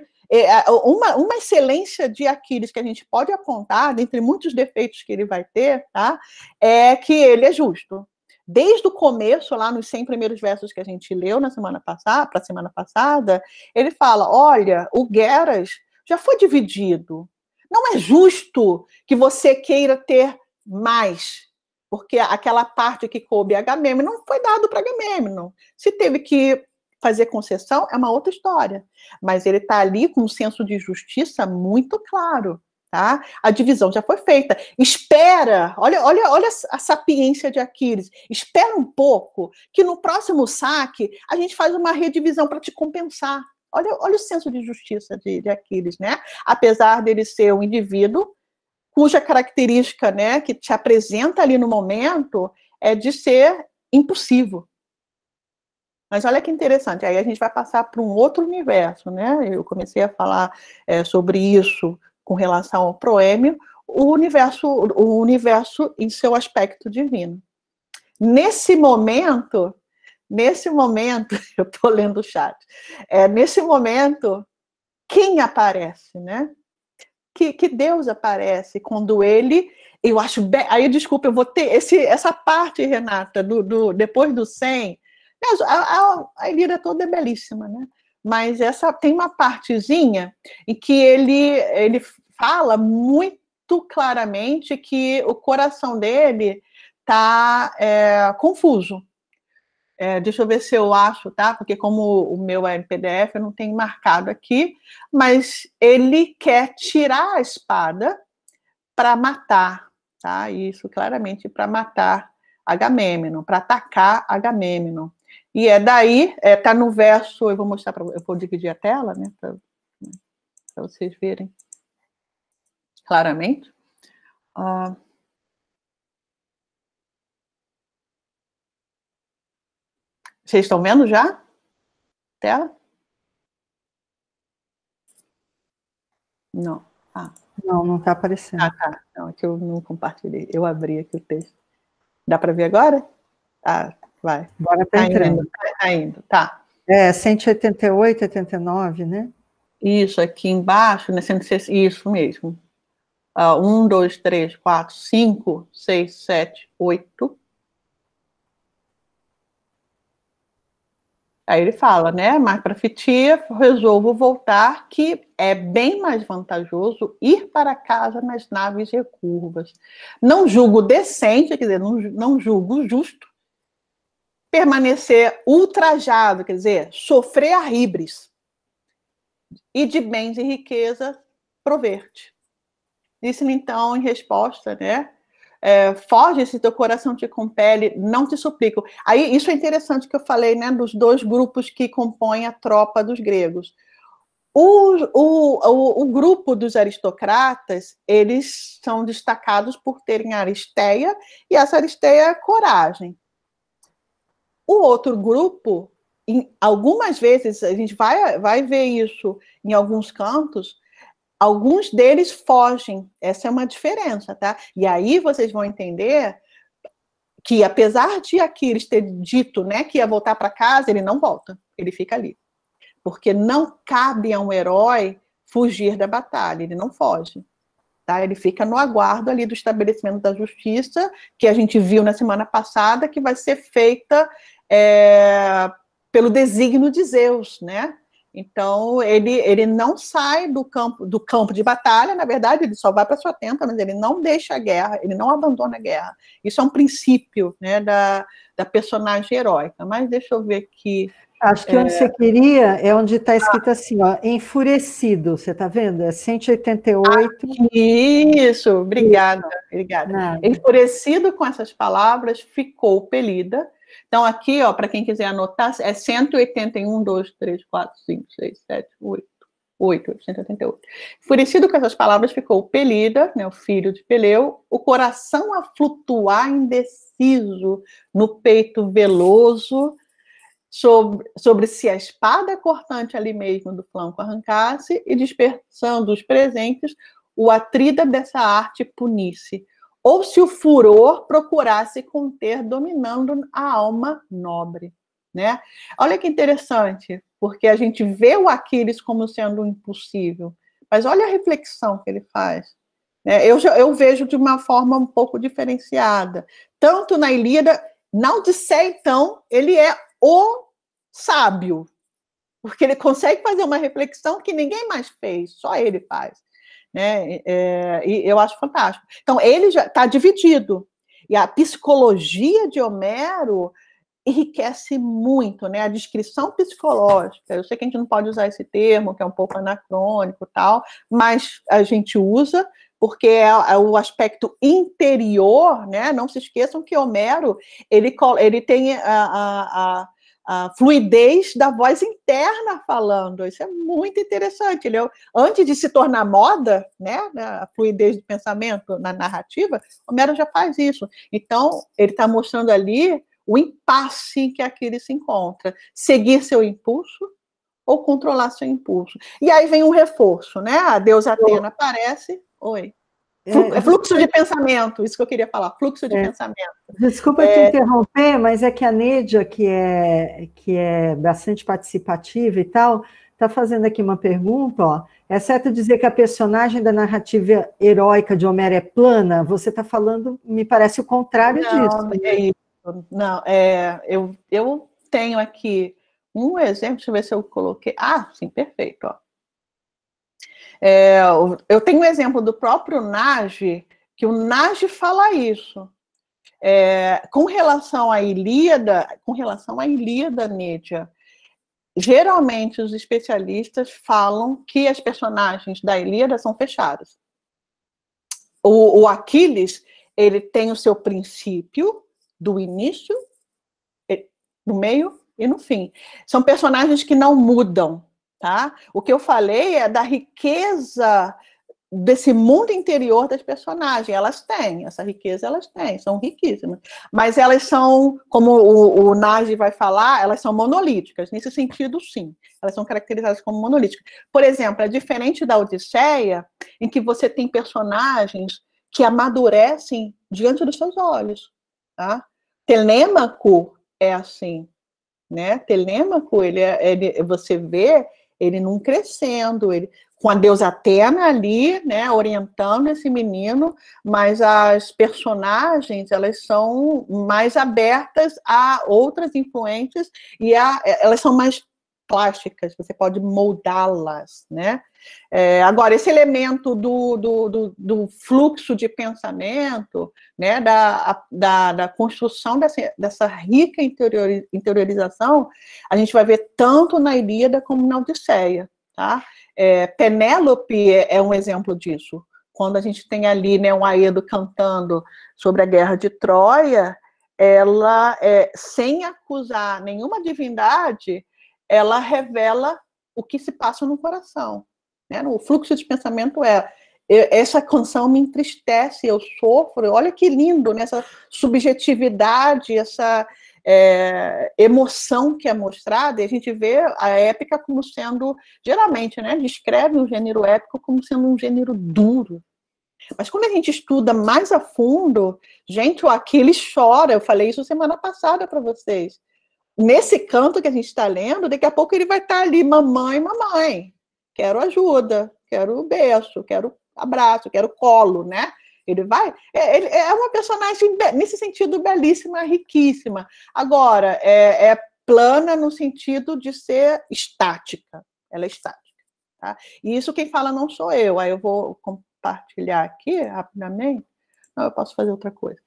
uma excelência de Aquiles que a gente pode apontar, dentre muitos defeitos que ele vai ter, tá? É que ele é justo. Desde o começo, lá nos 100 primeiros versos que a gente leu na semana passada, ele fala, olha, o Geras já foi dividido. Não é justo que você queira ter mais, porque aquela parte que coube a Agamemnon não foi dado para Agamemnon. Se teve que fazer concessão, é uma outra história. Mas ele está ali com um senso de justiça muito claro. Tá? A divisão já foi feita. Espera, olha a sapiência de Aquiles. Espera um pouco, que no próximo saque a gente faz uma redivisão para te compensar. Olha o senso de justiça de Aquiles, né? Apesar dele ser um indivíduo cuja característica, né, que te apresenta ali no momento é de ser impulsivo. Mas olha que interessante, aí a gente vai passar para um outro universo, né? Eu comecei a falar sobre isso com relação ao proêmio, o universo em seu aspecto divino. Nesse momento, eu estou lendo o chat, nesse momento, quem aparece, né? Que Deus aparece quando ele, eu acho, aí desculpa, eu vou ter essa parte, Renata, depois do 100, a Ilíada toda é belíssima, né? Mas tem uma partezinha em que ele fala muito claramente que o coração dele está confuso. Deixa eu ver se eu acho, tá? Porque como o meu é em PDF, eu não tenho marcado aqui, mas ele quer tirar a espada para matar tá? Isso claramente para matar Agamêmnon, para atacar Agamêmnon. E daí, tá no verso, eu vou mostrar para eu vou dividir a tela, né, para vocês verem claramente. Vocês estão vendo já? Tela? Não. Não está aparecendo. Tá. Não, é que eu não compartilhei. Eu abri aqui o texto. Dá para ver agora? Vai. Agora está entrando. Tá indo, tá. 188, 89, né? Isso, aqui embaixo, né? Isso mesmo. 1, 2, 3, 4, 5, 6, 7, 8. Aí ele fala, né? Mas para Fitia, resolvo voltar, que é bem mais vantajoso ir para casa nas naves recurvas. Não julgo decente, quer dizer, não julgo justo, permanecer ultrajado, quer dizer, sofrer arribres, e de bens e riqueza prover-te. Disse-lhe então, em resposta, né? Foge se teu coração te compele, não te suplico. Aí, isso é interessante que eu falei, né, dos dois grupos que compõem a tropa dos gregos. O grupo dos aristocratas, eles são destacados por terem Aristeia, e essa Aristeia é coragem. O outro grupo, algumas vezes, a gente vai ver isso em alguns cantos, alguns deles fogem, essa é uma diferença, tá? E aí vocês vão entender que, apesar de Aquiles ter dito, né, que ia voltar para casa, ele não volta, ele fica ali. Porque não cabe a um herói fugir da batalha, ele não foge. Tá? Ele fica no aguardo ali do estabelecimento da justiça, que a gente viu na semana passada, que vai ser feita pelo desígnio de Zeus, né? Então, ele não sai do campo de batalha, na verdade, ele só vai para sua tenda, mas ele não deixa a guerra, ele não abandona a guerra. Isso é um princípio, né, da personagem heróica. Mas deixa eu ver aqui. Acho que onde você queria é onde está escrito assim, ó, enfurecido, você está vendo? É 188. Isso, obrigada. Nada. Enfurecido com essas palavras, ficou Pelida. Então, aqui, ó, para quem quiser anotar, é 181, 2, 3, 4, 5, 6, 7, 8, 188. Enfurecido com essas palavras, ficou Pelida, né, o filho de Peleu, o coração a flutuar indeciso no peito veloso, sobre se a espada cortante ali mesmo do flanco arrancasse, e dispersando os presentes, o atrida dessa arte punisse, ou se o furor procurasse conter, dominando a alma nobre, né? Olha que interessante, porque a gente vê o Aquiles como sendo um impossível, mas olha a reflexão que ele faz. Eu vejo de uma forma um pouco diferenciada. Tanto na Ilíada, na Odisseia, então, ele é o sábio, porque ele consegue fazer uma reflexão que ninguém mais fez, só ele faz. Né? E eu acho fantástico. Então, ele já está dividido. E a psicologia de Homero enriquece muito, né? A descrição psicológica. Eu sei que a gente não pode usar esse termo, que é um pouco anacrônico e tal, mas a gente usa, porque é o aspecto interior, né? Não se esqueçam que Homero, ele tem a fluidez da voz interna falando. Isso é muito interessante. Ele, antes de se tornar moda, né, a fluidez do pensamento na narrativa, Homero já faz isso. Então, ele está mostrando ali o impasse em que Aquiles se encontra. Seguir seu impulso ou controlar seu impulso. E aí vem um reforço, né? A deusa Atena aparece. Oi. Fluxo de pensamento, isso que eu queria falar, fluxo de pensamento. Desculpa te interromper, mas é que a Nédia, que é bastante participativa e tal, está fazendo aqui uma pergunta, ó. É certo dizer que a personagem da narrativa heróica de Homero é plana? Você está falando, me parece o contrário disso. Não, é isso. Não, eu tenho aqui um exemplo, deixa eu ver se eu coloquei. Sim, perfeito, ó. Eu tenho um exemplo do próprio Nage, que o Nage fala isso. Com relação à Ilíada, Nédia, geralmente os especialistas falam que as personagens da Ilíada são fechadas. O Aquiles, ele tem o seu princípio do início, no meio e no fim. São personagens que não mudam, tá? O que eu falei é da riqueza desse mundo interior das personagens. Elas têm, essa riqueza elas têm, são riquíssimas. Mas elas são, como o Nagy vai falar, elas são monolíticas. Nesse sentido, sim. Elas são caracterizadas como monolíticas. Por exemplo, é diferente da Odisseia, em que você tem personagens que amadurecem diante dos seus olhos. Tá? Telêmaco é assim. Né? Telêmaco, você vê ele não crescendo, com a deusa Atena ali, né, orientando esse menino, mas as personagens, elas são mais abertas a outras influências e elas são mais plásticas, você pode moldá-las, né? Agora, esse elemento do fluxo de pensamento, né, da construção dessa rica interiorização, a gente vai ver tanto na Ilíada como na Odisseia, tá? Penélope é um exemplo disso. Quando a gente tem ali, né, um Aedo cantando sobre a guerra de Troia, ela, sem acusar nenhuma divindade, ela revela o que se passa no coração. Né? O fluxo de pensamento essa canção me entristece, eu sofro, olha que lindo, né? Essa subjetividade, essa emoção que é mostrada, e a gente vê a épica como sendo, geralmente, né, descreve o gênero épico como sendo um gênero duro. Mas quando a gente estuda mais a fundo, gente, o Aquiles chora, eu falei isso semana passada para vocês. Nesse canto que a gente está lendo, daqui a pouco ele vai estar ali, mamãe, quero ajuda, quero beijo, quero abraço, quero colo, né? Ele vai... Ele é uma personagem, nesse sentido, belíssima, riquíssima. Agora, é plana no sentido de ser estática. Ela é estática. Tá? E isso quem fala não sou eu. Aí eu vou compartilhar aqui, rapidamente. Não, eu posso fazer outra coisa.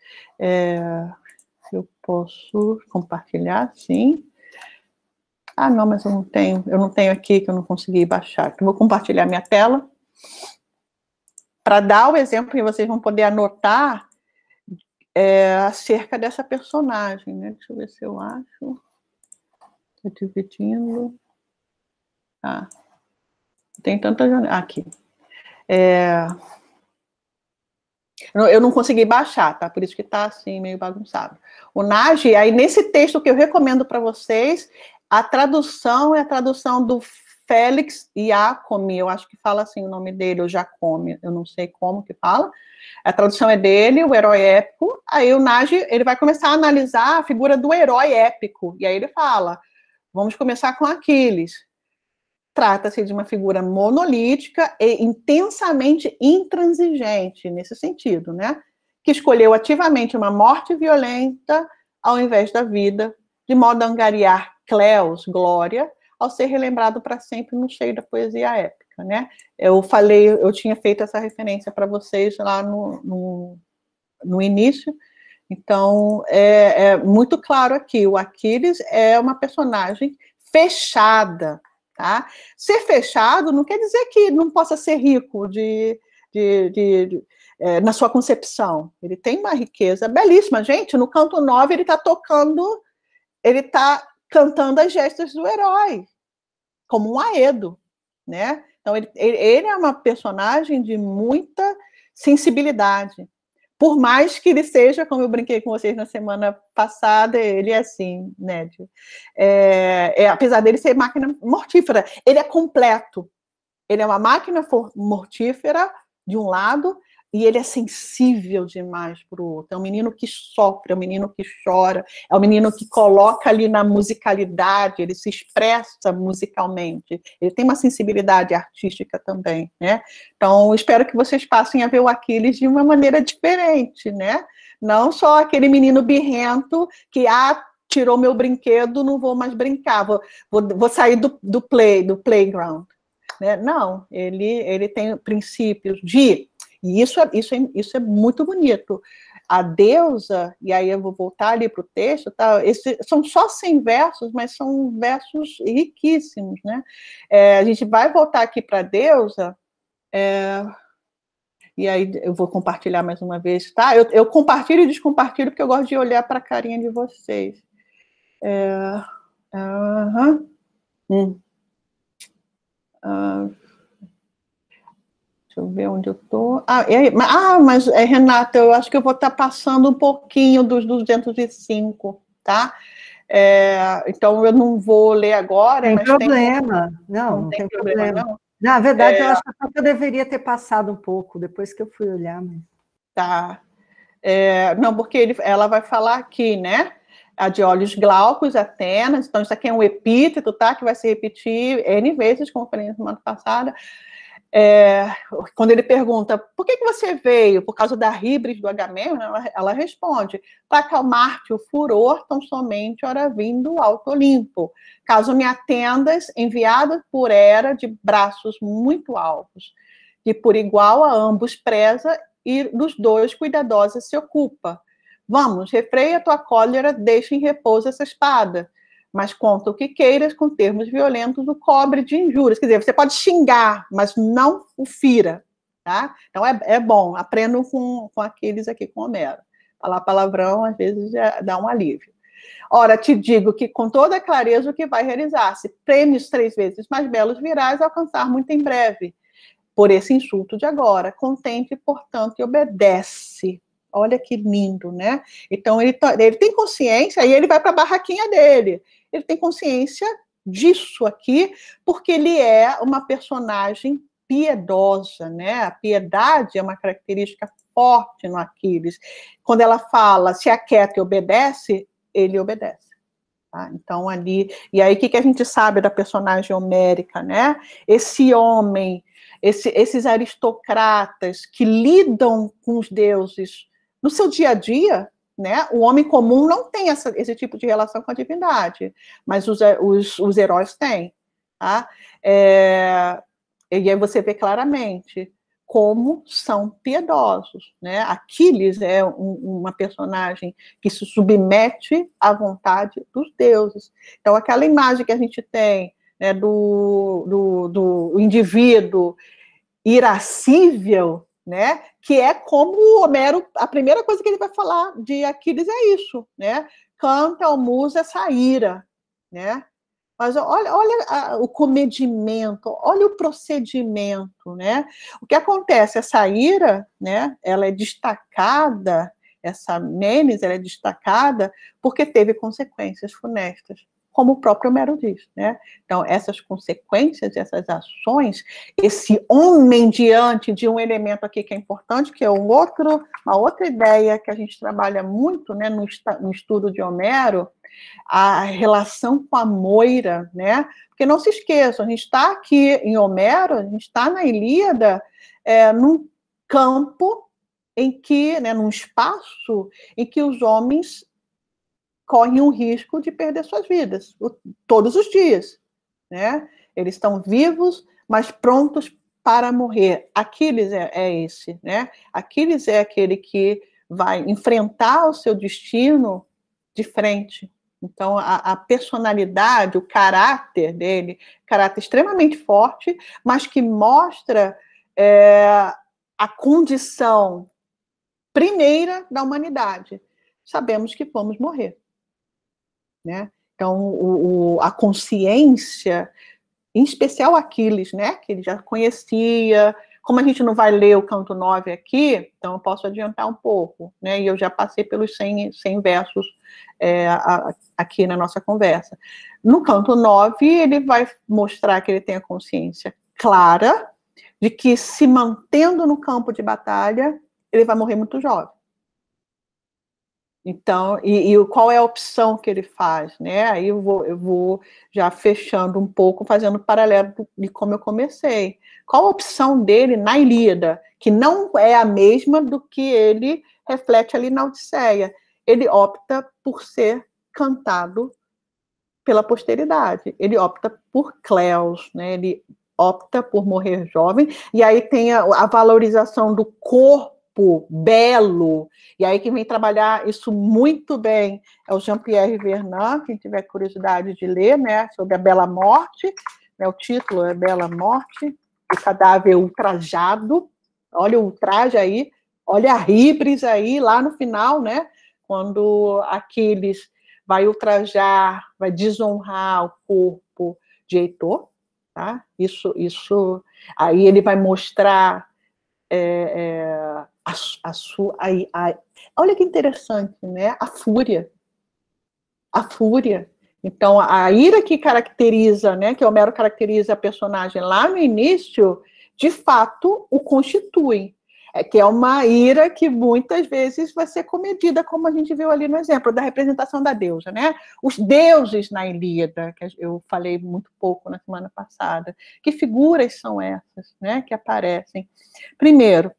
Eu posso compartilhar, sim. Ah, não, mas eu não tenho aqui, que eu não consegui baixar. Então, vou compartilhar minha tela para dar o exemplo que vocês vão poder anotar acerca dessa personagem, né? Deixa eu ver se eu acho. Estou dividindo. Ah, tem tanta janela. Aqui. Eu não consegui baixar, tá? Por isso que está assim, meio bagunçado. O Nagy, aí nesse texto que eu recomendo para vocês, a tradução é a tradução do Félix Jacome, eu acho que fala assim o nome dele, o Jacome, eu não sei como que fala. A tradução é dele, o herói épico. Aí o Nagy, ele vai começar a analisar a figura do herói épico. E aí ele fala, vamos começar com Aquiles. Trata-se de uma figura monolítica e intensamente intransigente, nesse sentido, né? Que escolheu ativamente uma morte violenta ao invés da vida, de modo a angariar Cleos, glória, ao ser relembrado para sempre no seio da poesia épica, né? Eu tinha feito essa referência para vocês lá no início, então é muito claro aqui, o Aquiles é uma personagem fechada, tá? Ser fechado não quer dizer que não possa ser rico na sua concepção. Ele tem uma riqueza belíssima. Gente, no canto 9 ele está cantando as gestas do herói, como um Aedo, né? Então, ele é uma personagem de muita sensibilidade. Por mais que ele seja, como eu brinquei com vocês na semana passada, ele é assim, né? Apesar dele ser máquina mortífera, ele é completo. Ele é uma máquina mortífera, de um lado, e ele é sensível demais para o outro. É um menino que sofre, é um menino que chora, é um menino que coloca ali na musicalidade, ele se expressa musicalmente. Ele tem uma sensibilidade artística também, né? Então, espero que vocês passem a ver o Aquiles de uma maneira diferente, né? Não só aquele menino birrento que, tirou meu brinquedo, não vou mais brincar, vou sair do playground. Né? Não, ele tem princípios e isso é muito bonito. A deusa, e aí eu vou voltar ali para o texto, tá? São só 100 versos, mas são versos riquíssimos, né? A gente vai voltar aqui para a deusa, E aí eu vou compartilhar mais uma vez, tá? Eu compartilho e descompartilho porque eu gosto de olhar para a carinha de vocês. Deixa eu ver onde eu estou. Mas Renata, eu acho que eu vou estar passando um pouquinho dos 205, tá? Então eu não vou ler agora. Tem problema. Não tem problema. Não. Na verdade, eu acho que eu deveria ter passado um pouco, depois que eu fui olhar. Mas... Tá. Não, porque ela vai falar aqui, né? A de olhos glaucos, Atenas. Então, isso aqui é um epíteto, tá? Que vai se repetir N vezes, como eu falei na semana passada. Quando ele pergunta, por que você veio? Por causa da híbris do Agamemnon, ela responde, para acalmar-te o furor, tão somente ora vim do alto Olimpo. Caso me atendas, enviada por Hera de braços muito altos, que por igual a ambos preza e dos dois cuidadosa se ocupa. Vamos, refreia tua cólera, deixa em repouso essa espada. Mas conta o que queiras, com termos violentos, o cobre de injúrias. Quer dizer, você pode xingar, mas não o fira, tá? Então é bom, aprendam com aqueles aqui, com Homero. Falar palavrão, às vezes, já dá um alívio. Ora, te digo que com toda clareza o que vai realizar-se, prêmios 3 vezes mais belos virás alcançar muito em breve. Por esse insulto de agora, contente, portanto, e obedece. Olha que lindo, né? Então, ele tem consciência, e ele vai para a barraquinha dele. Ele tem consciência disso aqui, porque ele é uma personagem piedosa, né? A piedade é uma característica forte no Aquiles. Quando ela fala, se aquieta e obedece, ele obedece. Tá? Então, ali... E aí, o que a gente sabe da personagem homérica, né? Esse homem, esses aristocratas que lidam com os deuses no seu dia a dia, né? O homem comum não tem esse tipo de relação com a divindade, mas os heróis têm. Tá? E aí você vê claramente como são piedosos. Né? Aquiles é uma personagem que se submete à vontade dos deuses. Então, aquela imagem que a gente tem, né, do indivíduo irascível, né? Que é como o Homero, a primeira coisa que ele vai falar de Aquiles é isso, né? Canta ao musa essa ira, né? Mas olha o comedimento, olha o procedimento, né? O que acontece, essa ira, né? Ela é destacada, essa menes, ela é destacada porque teve consequências funestas, como o próprio Homero diz, né? Então, essas consequências, essas ações, esse homem diante de um elemento aqui que é importante, que é uma outra ideia que a gente trabalha muito, né, no estudo de Homero, a relação com a moira, né? Porque não se esqueçam, a gente está aqui em Homero, a gente está na Ilíada, num campo em que, né, num espaço em que os homens correm o risco de perder suas vidas, todos os dias, né? Eles estão vivos, mas prontos para morrer. Aquiles é esse, né? Aquiles é aquele que vai enfrentar o seu destino de frente. Então, a personalidade, o caráter dele, caráter extremamente forte, mas que mostra a condição primeira da humanidade. Sabemos que vamos morrer. Né? Então, a consciência, em especial Aquiles, né? Que ele já conhecia. Como a gente não vai ler o canto 9 aqui, então eu posso adiantar um pouco, né? E eu já passei pelos 100 versos aqui na nossa conversa. No canto 9, ele vai mostrar que ele tem a consciência clara de que, se mantendo no campo de batalha, ele vai morrer muito jovem. Então, qual é a opção que ele faz, né? Aí eu vou já fechando um pouco, fazendo paralelo de como eu comecei. Qual a opção dele na Ilíada, que não é a mesma do que ele reflete ali na Odisseia? Ele opta por ser cantado pela posteridade. Ele opta por Cleos, né? Ele opta por morrer jovem, e aí tem a valorização do corpo belo, e aí quem vem trabalhar isso muito bem é o Jean-Pierre Vernant, quem tiver curiosidade de ler, né, sobre a Bela Morte, né, o título é Bela Morte, o cadáver ultrajado, Olha o traje aí, olha a híbris aí, lá no final, né? Quando Aquiles vai ultrajar, vai desonrar o corpo de Heitor, tá? Isso, aí ele vai mostrar a sua... olha que interessante, né? A fúria. Então, a ira que caracteriza, né, que Homero caracteriza a personagem lá no início, de fato, o constitui. Que é uma ira que muitas vezes vai ser comedida, como a gente viu ali no exemplo da representação da deusa, né? Os deuses na Ilíada, que eu falei muito pouco na semana passada. Que figuras são essas, né, que aparecem? Primeiro,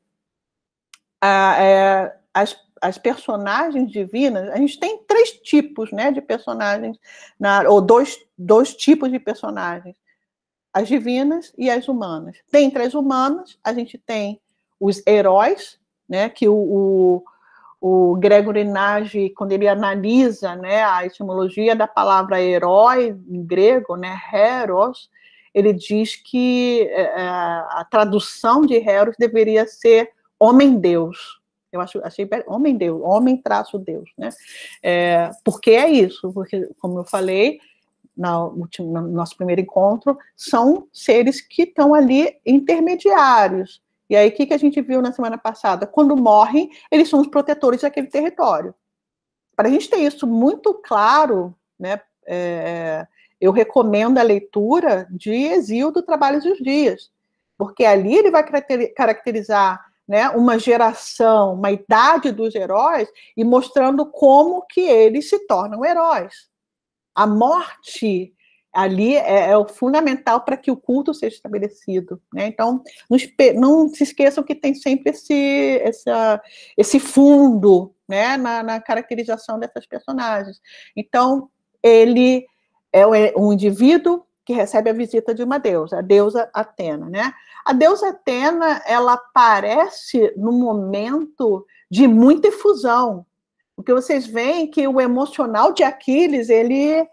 as personagens divinas, a gente tem 3 tipos, né, de personagens, ou dois tipos de personagens, as divinas e as humanas. Dentre as humanas, a gente tem os heróis, né, que o Gregory Nagy, quando ele analisa, né, a etimologia da palavra herói em grego, né, heros, ele diz que a tradução de heros deveria ser homem-deus. Eu achei homem-deus, homem-Deus, né? Porque é isso, porque, como eu falei, no nosso primeiro encontro, são seres que estão ali intermediários. E aí, o que a gente viu na semana passada? Quando morrem, eles são os protetores daquele território. Para a gente ter isso muito claro, né, eu recomendo a leitura de Hesíodo, Trabalhos dos Dias, porque ali ele vai caracterizar, né, uma geração, uma idade dos heróis, e mostrando como que eles se tornam heróis. A morte ali é o fundamental para que o culto seja estabelecido, né? Então, não se esqueçam que tem sempre esse fundo, né, na caracterização dessas personagens. Então, ele é um indivíduo que recebe a visita de uma deusa, a deusa Atena, né? A deusa Atena, ela aparece num momento de muita efusão, porque vocês veem que o emocional de Aquiles, ele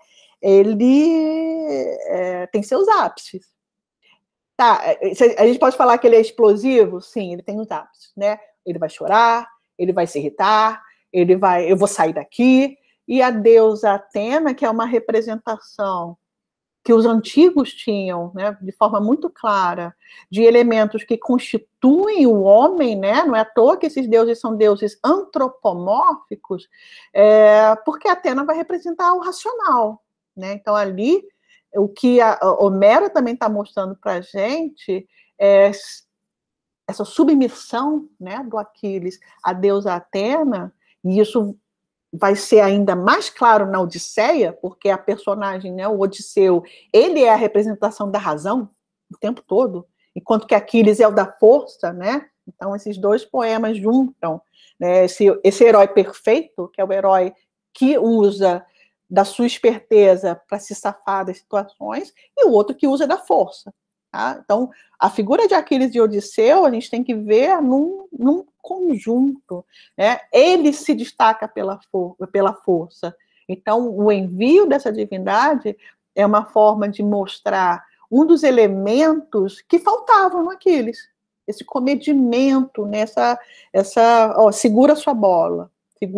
tem seus ápices. Tá, a gente pode falar que ele é explosivo? Sim, ele tem os ápices, né? Ele vai chorar, ele vai se irritar, eu vou sair daqui. E a deusa Atena, que é uma representação que os antigos tinham, né, de forma muito clara, de elementos que constituem o homem, né, não é à toa que esses deuses são deuses antropomórficos, porque Atena vai representar o racional, né? Então, ali, o que a Homero também está mostrando para a gente é essa submissão, né, do Aquiles à deusa Atena, e isso vai ser ainda mais claro na Odisseia, porque a personagem, né, o Odisseu, ele é a representação da razão o tempo todo, enquanto que Aquiles é o da força, né? Então, esses 2 poemas juntam, né, esse herói perfeito, que é o herói que usa da sua esperteza para se safar das situações, e o outro que usa da força. Tá? Então, a figura de Aquiles e Odisseu, a gente tem que ver num conjunto, né? Ele se destaca pela força. Então, o envio dessa divindade é uma forma de mostrar um dos elementos que faltavam no Aquiles, esse comedimento, nessa, segura sua bola, porque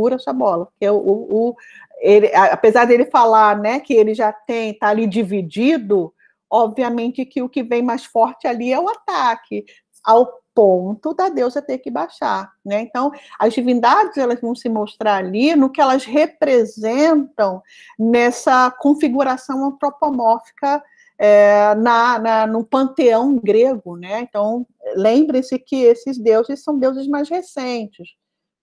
ele, apesar dele falar, né, que ele já está ali dividido, obviamente que o que vem mais forte ali é o ataque, ao ponto da deusa ter que baixar, né? Então, as divindades, elas vão se mostrar ali no que elas representam nessa configuração antropomórfica no panteão grego, né? Então, lembre-se que esses deuses são deuses mais recentes,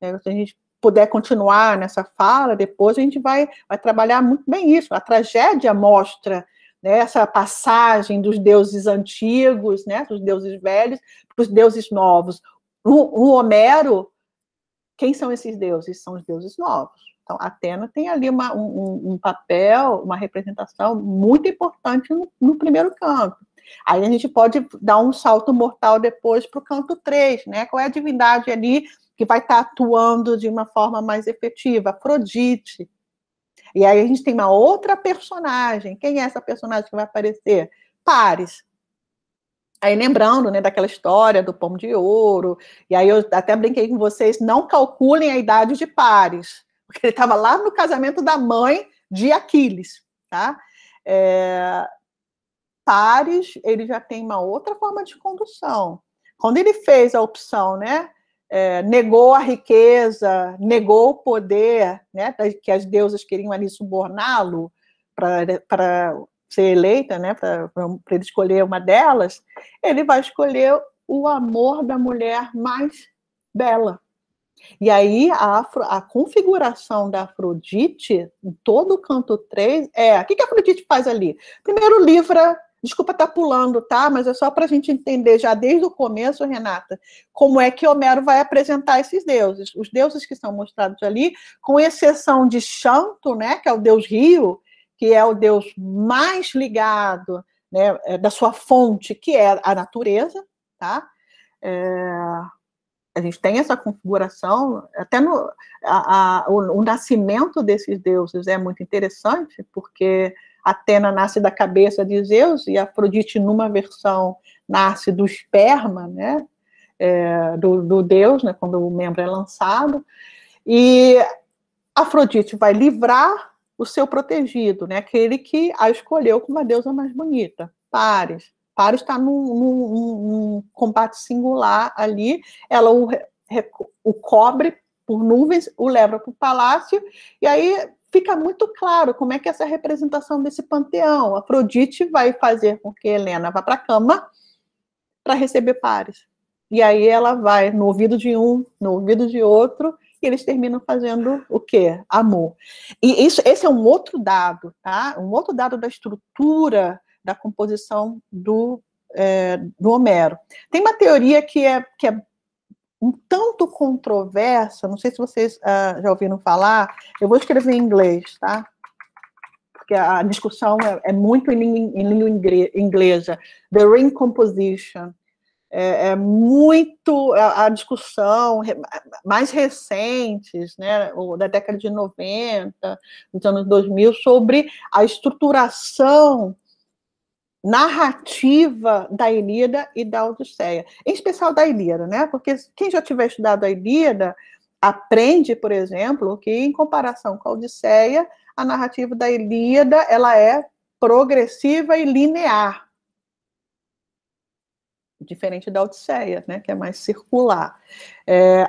né? Se a gente puder continuar nessa fala, depois a gente vai trabalhar muito bem isso. A tragédia mostra, né, essa passagem dos deuses antigos, né, dos deuses velhos, para os deuses novos. O Homero, quem são esses deuses? São os deuses novos. Então, Atena tem ali um papel, uma representação muito importante no primeiro canto. Aí a gente pode dar um salto mortal depois para o canto 3, né? Qual é a divindade ali que vai estar atuando de uma forma mais efetiva? Afrodite. E aí a gente tem uma outra personagem. Quem é essa personagem que vai aparecer? Paris. Aí lembrando, né, daquela história do pomo de ouro, e aí eu até brinquei com vocês, não calculem a idade de Paris, porque ele estava lá no casamento da mãe de Aquiles, tá? Paris, ele já tem uma outra forma de condução. Quando ele fez a opção, né, negou a riqueza, negou o poder, né, que as deusas queriam ali suborná-lo para ser eleita, né, para ele escolher uma delas, ele vai escolher o amor da mulher mais bela. E aí a configuração da Afrodite, em todo o canto 3, o que a Afrodite faz ali? Primeiro livra, desculpa estar pulando, tá? Mas é só para a gente entender já desde o começo, Renata, como é que Homero vai apresentar esses deuses. Os deuses que são mostrados ali, com exceção de Xanto, né, que é o deus rio, que é o deus mais ligado, né, da sua fonte, que é a natureza, tá? A gente tem essa configuração, até o nascimento desses deuses é muito interessante, porque Atena nasce da cabeça de Zeus, e Afrodite, numa versão, nasce do esperma, né, do deus, né, quando o membro é lançado, e Afrodite vai livrar o seu protegido, né, aquele que a escolheu como a deusa mais bonita, Paris. Paris está num combate singular ali, ela o cobre por nuvens, o leva para o palácio, e aí fica muito claro como é que essa representação desse panteão. Afrodite vai fazer com que Helena vá para a cama para receber Paris. E aí ela vai no ouvido de um, no ouvido de outro, e eles terminam fazendo o quê? Amor. E esse é um outro dado, tá? Um outro dado da estrutura da composição do Homero. Tem uma teoria que é um tanto controversa, não sei se vocês já ouviram falar, eu vou escrever em inglês, tá? Porque a discussão é muito em língua inglesa. The Ring Composition. É muito a discussão mais recentes, né, da década de 90, dos anos 2000, sobre a estruturação narrativa da Ilíada e da Odisseia, em especial da Ilíada, né? Porque quem já tiver estudado a Ilíada aprende, por exemplo, que em comparação com a Odisseia, a narrativa da Ilíada ela é progressiva e linear, diferente da Odisseia, né? Que é mais circular.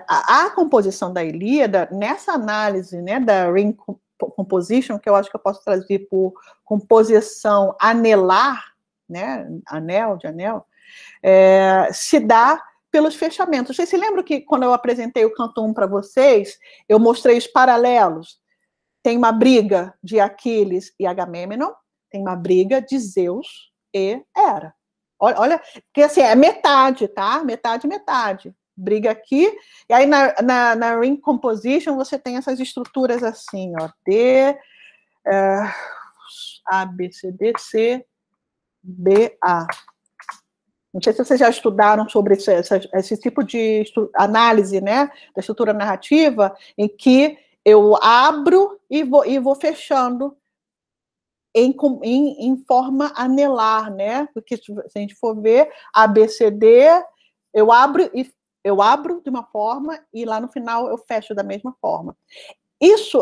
A composição da Ilíada, nessa análise, né, da Ring Composition, que eu acho que eu posso trazer por composição anelar, né, anel de anel, se dá pelos fechamentos. Vocês se lembram que quando eu apresentei o canto 1 para vocês, eu mostrei os paralelos? Tem uma briga de Aquiles e Agamemnon, tem uma briga de Zeus e Hera. Olha, que assim, é metade, tá? Metade, metade. Briga aqui, e aí na Ring Composition você tem essas estruturas assim, ó, D, A, B, C, D, C, B, A. Não sei se vocês já estudaram sobre esse tipo de análise, né, da estrutura narrativa, em que eu abro e vou fechando em forma anelar, né? Porque se a gente for ver A, B, C, D, eu abro de uma forma e lá no final eu fecho da mesma forma.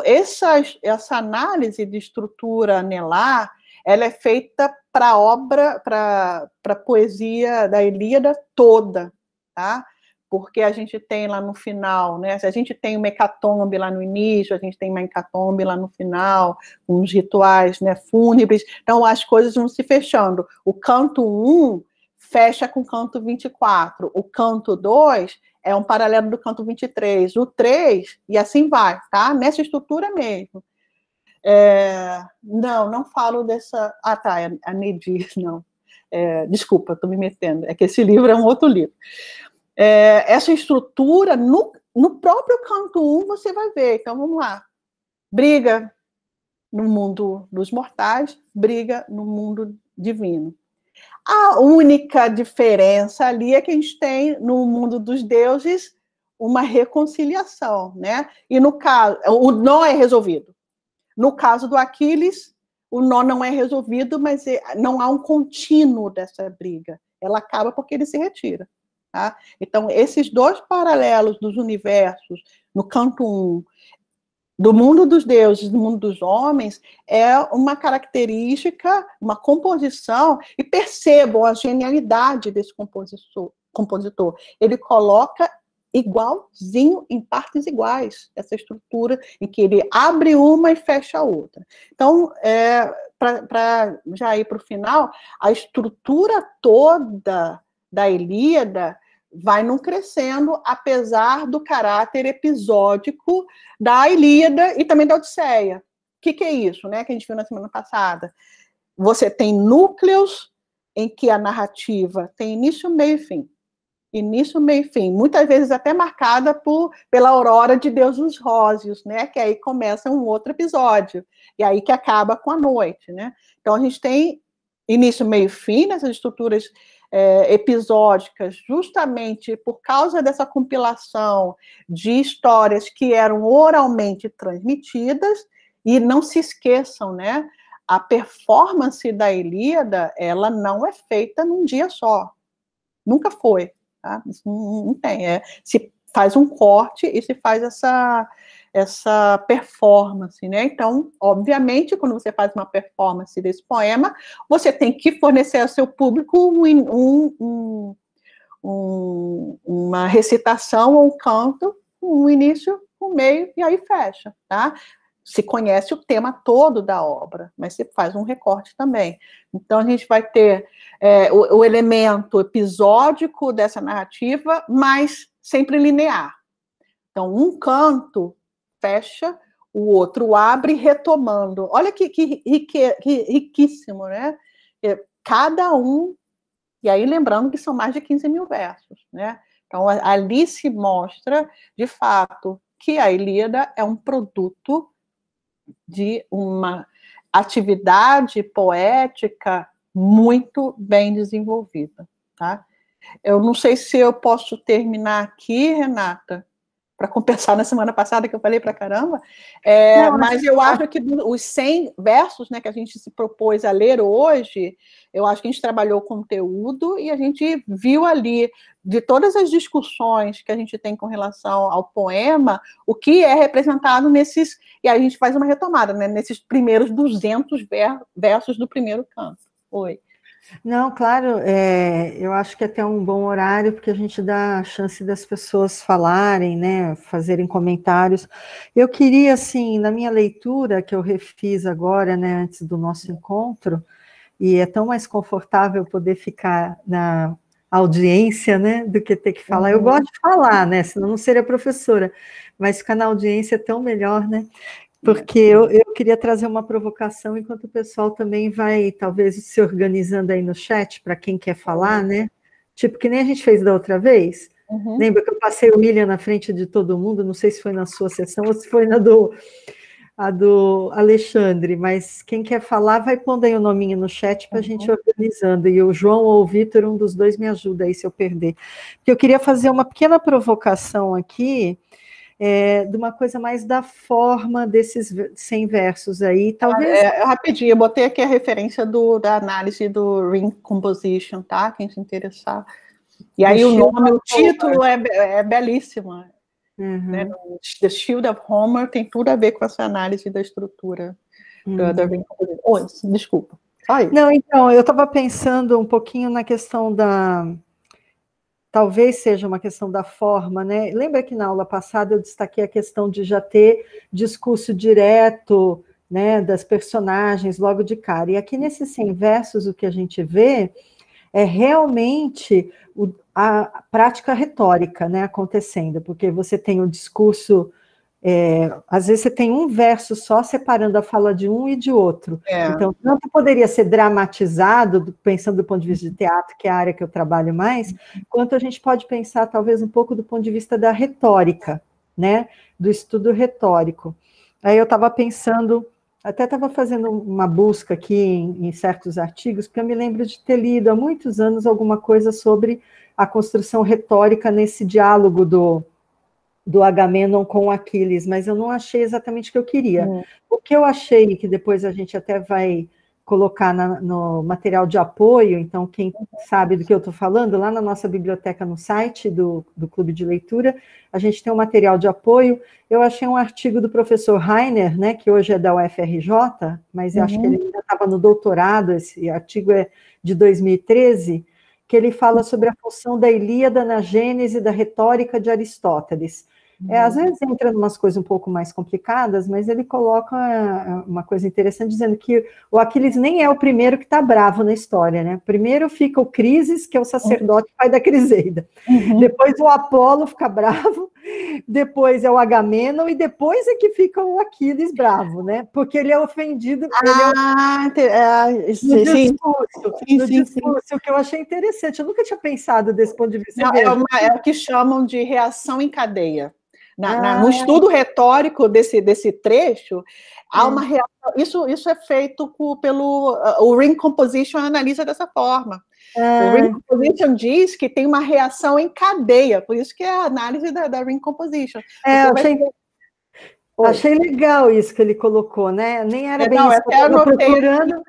Essa análise de estrutura anelar, ela é feita para a obra, para a poesia da Ilíada toda, tá? Porque a gente tem lá no final, né? A gente tem uma hecatombe lá no início, a gente tem uma hecatombe lá no final, uns rituais, né, fúnebres, então as coisas vão se fechando. O canto 1 fecha com o canto 24, o canto 2 é um paralelo do canto 23, o 3, e assim vai, tá? Nessa estrutura mesmo. Não falo dessa... Ah, tá, a Nedir, não. Desculpa, estou me metendo, é que esse livro é um outro livro. Essa estrutura, no próprio canto 1, você vai ver. Então, vamos lá. Briga no mundo dos mortais, briga no mundo divino. A única diferença ali é que a gente tem, no mundo dos deuses, uma reconciliação, né? E no caso, o nó é resolvido. No caso do Aquiles, o nó não é resolvido, mas não há um contínuo dessa briga. ela acaba porque ele se retira. Tá? Então, esses dois paralelos dos universos, no canto 1, do mundo dos deuses, do mundo dos homens, é uma característica, uma composição, e percebam a genialidade desse compositor. Ele coloca igualzinho, em partes iguais, essa estrutura em que ele abre uma e fecha a outra. Então, para já ir para o final, a estrutura toda da Ilíada vai não crescendo, apesar do caráter episódico da Ilíada e também da Odisseia. O que é isso, né, que a gente viu na semana passada? Você tem núcleos em que a narrativa tem início, meio e fim. Início, meio e fim. Muitas vezes até marcada pela aurora de Deus dos Róseos, né, que aí começa um outro episódio, e aí que acaba com a noite, né? Então a gente tem início, meio e fim nessas estruturas episódicas, justamente por causa dessa compilação de histórias que eram oralmente transmitidas, e não se esqueçam, né, a performance da Ilíada, ela não é feita num dia só, nunca foi, tá? Isso não tem, se faz um corte e se faz essa performance, né? Então, obviamente, quando você faz uma performance desse poema, você tem que fornecer ao seu público uma recitação ou um canto, um início, um meio, e aí fecha, tá? Se conhece o tema todo da obra, mas se faz um recorte também. Então, a gente vai ter o elemento episódico dessa narrativa, mas sempre linear. Então, um canto fecha, o outro abre, retomando. Olha que riquíssimo, né? Cada um, e aí lembrando que são mais de 15 mil versos, né? Então, ali se mostra, de fato, que a Ilíada é um produto de uma atividade poética muito bem desenvolvida, tá? Eu não sei se eu posso terminar aqui, Renata, para compensar na semana passada que eu falei para caramba, mas eu acho que os 100 versos, né, que a gente se propôs a ler hoje, eu acho que a gente trabalhou o conteúdo e a gente viu ali, de todas as discussões que a gente tem com relação ao poema, o que é representado nesses, e a gente faz uma retomada, né, nesses primeiros 200 versos do primeiro canto. Oi. Não, claro, eu acho que é até um bom horário, porque a gente dá a chance das pessoas falarem, né, fazerem comentários. Eu queria, assim, na minha leitura, que eu refiz agora, né, antes do nosso encontro, e é tão mais confortável poder ficar na audiência, né, do que ter que falar. Eu gosto de falar, né, senão não seria professora, mas ficar na audiência é tão melhor, né? Porque eu queria trazer uma provocação, enquanto o pessoal também vai, talvez, se organizando aí no chat, para quem quer falar, né? Tipo, que nem a gente fez da outra vez. Lembra que eu passei o William na frente de todo mundo? Não sei se foi na sua sessão ou se foi na do Alexandre, mas quem quer falar, vai pondo aí o nominho no chat para a gente organizando. E o João ou o Vitor, um dos dois, me ajuda aí se eu perder. Porque eu queria fazer uma pequena provocação aqui, de uma coisa mais da forma desses 100 versos aí, talvez... Rapidinho, eu botei aqui a referência da análise do Ring Composition, tá? Quem se interessar. E aí o nome, o título é belíssimo. Né? The Shield of Homer tem tudo a ver com essa análise da estrutura da Ring Composition. Desculpa. Não, então, eu estava pensando um pouquinho na questão talvez seja uma questão da forma, né? Lembra que na aula passada eu destaquei a questão de já ter discurso direto, né, das personagens logo de cara. E aqui nesses 100 versos o que a gente vê é realmente a prática retórica, né, acontecendo, porque você tem o discurso, às vezes você tem um verso só separando a fala de um e de outro. Então, tanto poderia ser dramatizado, pensando do ponto de vista de teatro, que é a área que eu trabalho mais, quanto a gente pode pensar, talvez, um pouco do ponto de vista da retórica, né, do estudo retórico. Aí eu estava pensando, até estava fazendo uma busca aqui em certos artigos, porque eu me lembro de ter lido há muitos anos alguma coisa sobre a construção retórica nesse diálogo do Agamenon com Aquiles, mas eu não achei exatamente o que eu queria. O que eu achei, que depois a gente até vai colocar no material de apoio, então quem sabe do que eu estou falando, lá na nossa biblioteca no site do Clube de Leitura, a gente tem um material de apoio. Eu achei um artigo do professor Rainer, né, que hoje é da UFRJ, mas eu acho que ele ainda estava no doutorado, esse artigo é de 2013, que ele fala sobre a função da Ilíada na Gênese da retórica de Aristóteles. Às vezes entra em umas coisas um pouco mais complicadas, mas ele coloca uma coisa interessante, dizendo que o Aquiles nem é o primeiro que está bravo na história, né? Primeiro fica o Crises, que é o sacerdote pai da Criseida. Depois o Apolo fica bravo, depois é o Agamenon, e depois é que fica o Aquiles bravo, né? Porque ele é ofendido no discurso, que eu achei interessante. Eu nunca tinha pensado desse ponto de vista. Não, é o que chamam de reação em cadeia. No estudo retórico desse trecho, há uma reação. Isso é feito o Ring Composition analisa dessa forma. O Ring Composition diz que tem uma reação em cadeia, por isso que é a análise da Ring Composition. Achei legal isso que ele colocou, né? Nem era bem isso que eu estava procurando.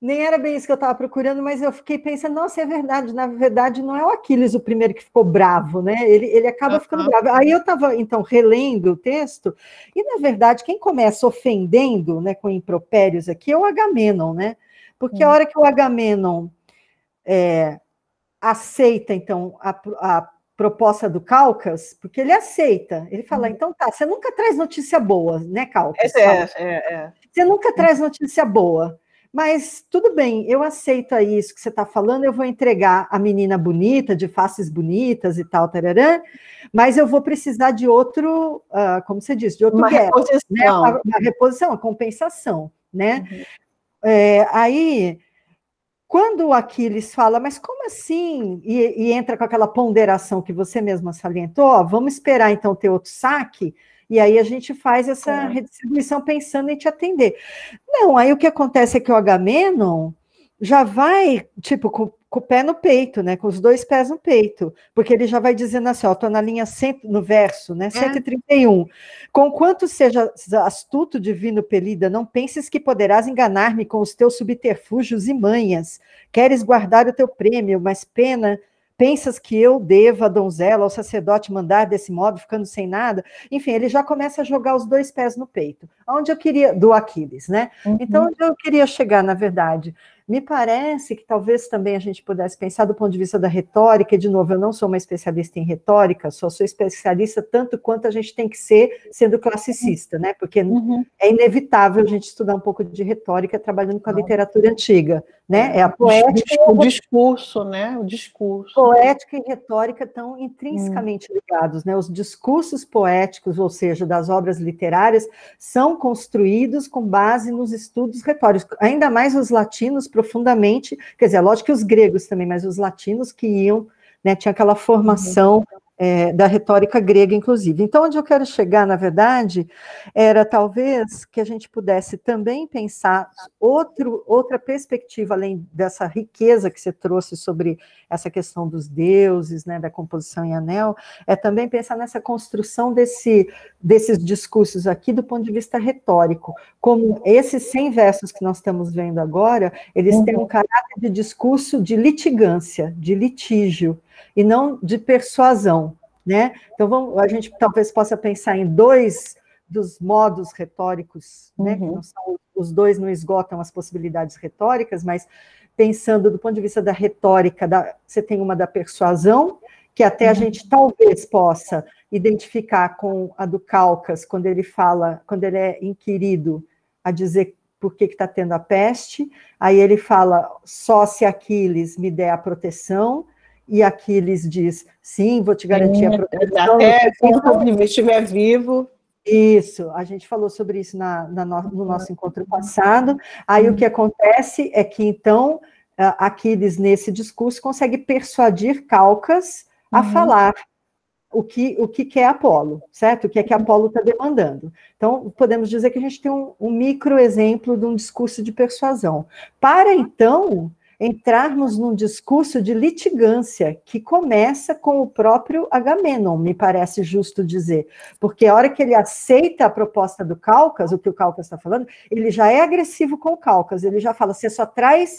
Nem era bem isso que eu estava procurando, mas eu fiquei pensando, nossa, é verdade, na verdade não é o Aquiles o primeiro que ficou bravo, né? Ele acaba ficando bravo. Aí eu estava, então, relendo o texto, e, na verdade, quem começa ofendendo, né, com impropérios aqui é o Agamenon, né? Porque a hora que o Agamenon aceita, então, a proposta do Calcas, porque ele aceita, ele fala, então tá, você nunca traz notícia boa, né, Calcas? Você nunca traz notícia boa. Mas tudo bem, eu aceito aí isso que você está falando, eu vou entregar a menina bonita, de faces bonitas e tal, tararã, mas eu vou precisar de outro, como você disse, de outro reposição, né? Uma reposição, uma compensação, né? Aí, quando o Aquiles fala, mas como assim? E entra com aquela ponderação que você mesma salientou, vamos esperar então ter outro saque, e aí a gente faz essa redistribuição pensando em te atender. Não, aí o que acontece é que o Agamenon já vai, tipo, com o pé no peito, né? Com os dois pés no peito, porque ele já vai dizendo assim, ó, estou na linha no verso, né? 131. Conquanto seja astuto, divino Pelida, não penses que poderás enganar-me com os teus subterfúgios e manhas. Queres guardar o teu prêmio, mas pensas que eu deva, a donzela, ao sacerdote mandar desse modo, ficando sem nada? Enfim, ele já começa a jogar os dois pés no peito. Onde eu queria, do Aquiles, né? Então, onde eu queria chegar, na verdade, me parece que talvez também a gente pudesse pensar do ponto de vista da retórica, e de novo, eu não sou uma especialista em retórica, só sou especialista tanto quanto a gente tem que ser sendo classicista, né? Porque é inevitável a gente estudar um pouco de retórica trabalhando com a literatura antiga, né? É a poética, o discurso, né? O discurso. Poética e retórica estão intrinsecamente ligados, né? Os discursos poéticos, ou seja, das obras literárias, são construídos com base nos estudos retóricos, ainda mais os latinos profundamente, quer dizer, lógico que os gregos também, mas os latinos que iam, né, tinha aquela formação da retórica grega, inclusive. Então, onde eu quero chegar, na verdade, era talvez que a gente pudesse também pensar outra perspectiva, além dessa riqueza que você trouxe sobre essa questão dos deuses, né, da composição em anel, é também pensar nessa construção desses discursos aqui do ponto de vista retórico, como esses 100 versos que nós estamos vendo agora, eles têm um caráter de discurso de litigância, de litígio, e não de persuasão, né? Então, a gente talvez possa pensar em dois dos modos retóricos, né? Que não são, os dois não esgotam as possibilidades retóricas, mas pensando do ponto de vista da retórica, você tem uma da persuasão, que até a gente talvez possa identificar com a do Calcas, quando ele é inquirido a dizer por que está tendo a peste, aí ele fala, só se Aquiles me der a proteção, e Aquiles diz, sim, vou te garantir a proteção. Até quando eu estiver vivo. Isso, a gente falou sobre isso no nosso encontro passado. Aí o que acontece é que, então, Aquiles, nesse discurso, consegue persuadir Calcas a falar o que quer Apolo, certo? O que é que Apolo está demandando. Então, podemos dizer que a gente tem um micro exemplo de um discurso de persuasão. Para, então, entrarmos num discurso de litigância que começa com o próprio Agamenon, me parece justo dizer, porque a hora que ele aceita a proposta do Calcas, o que o Calcas está falando, ele já é agressivo com o Calcas, ele já fala, você só traz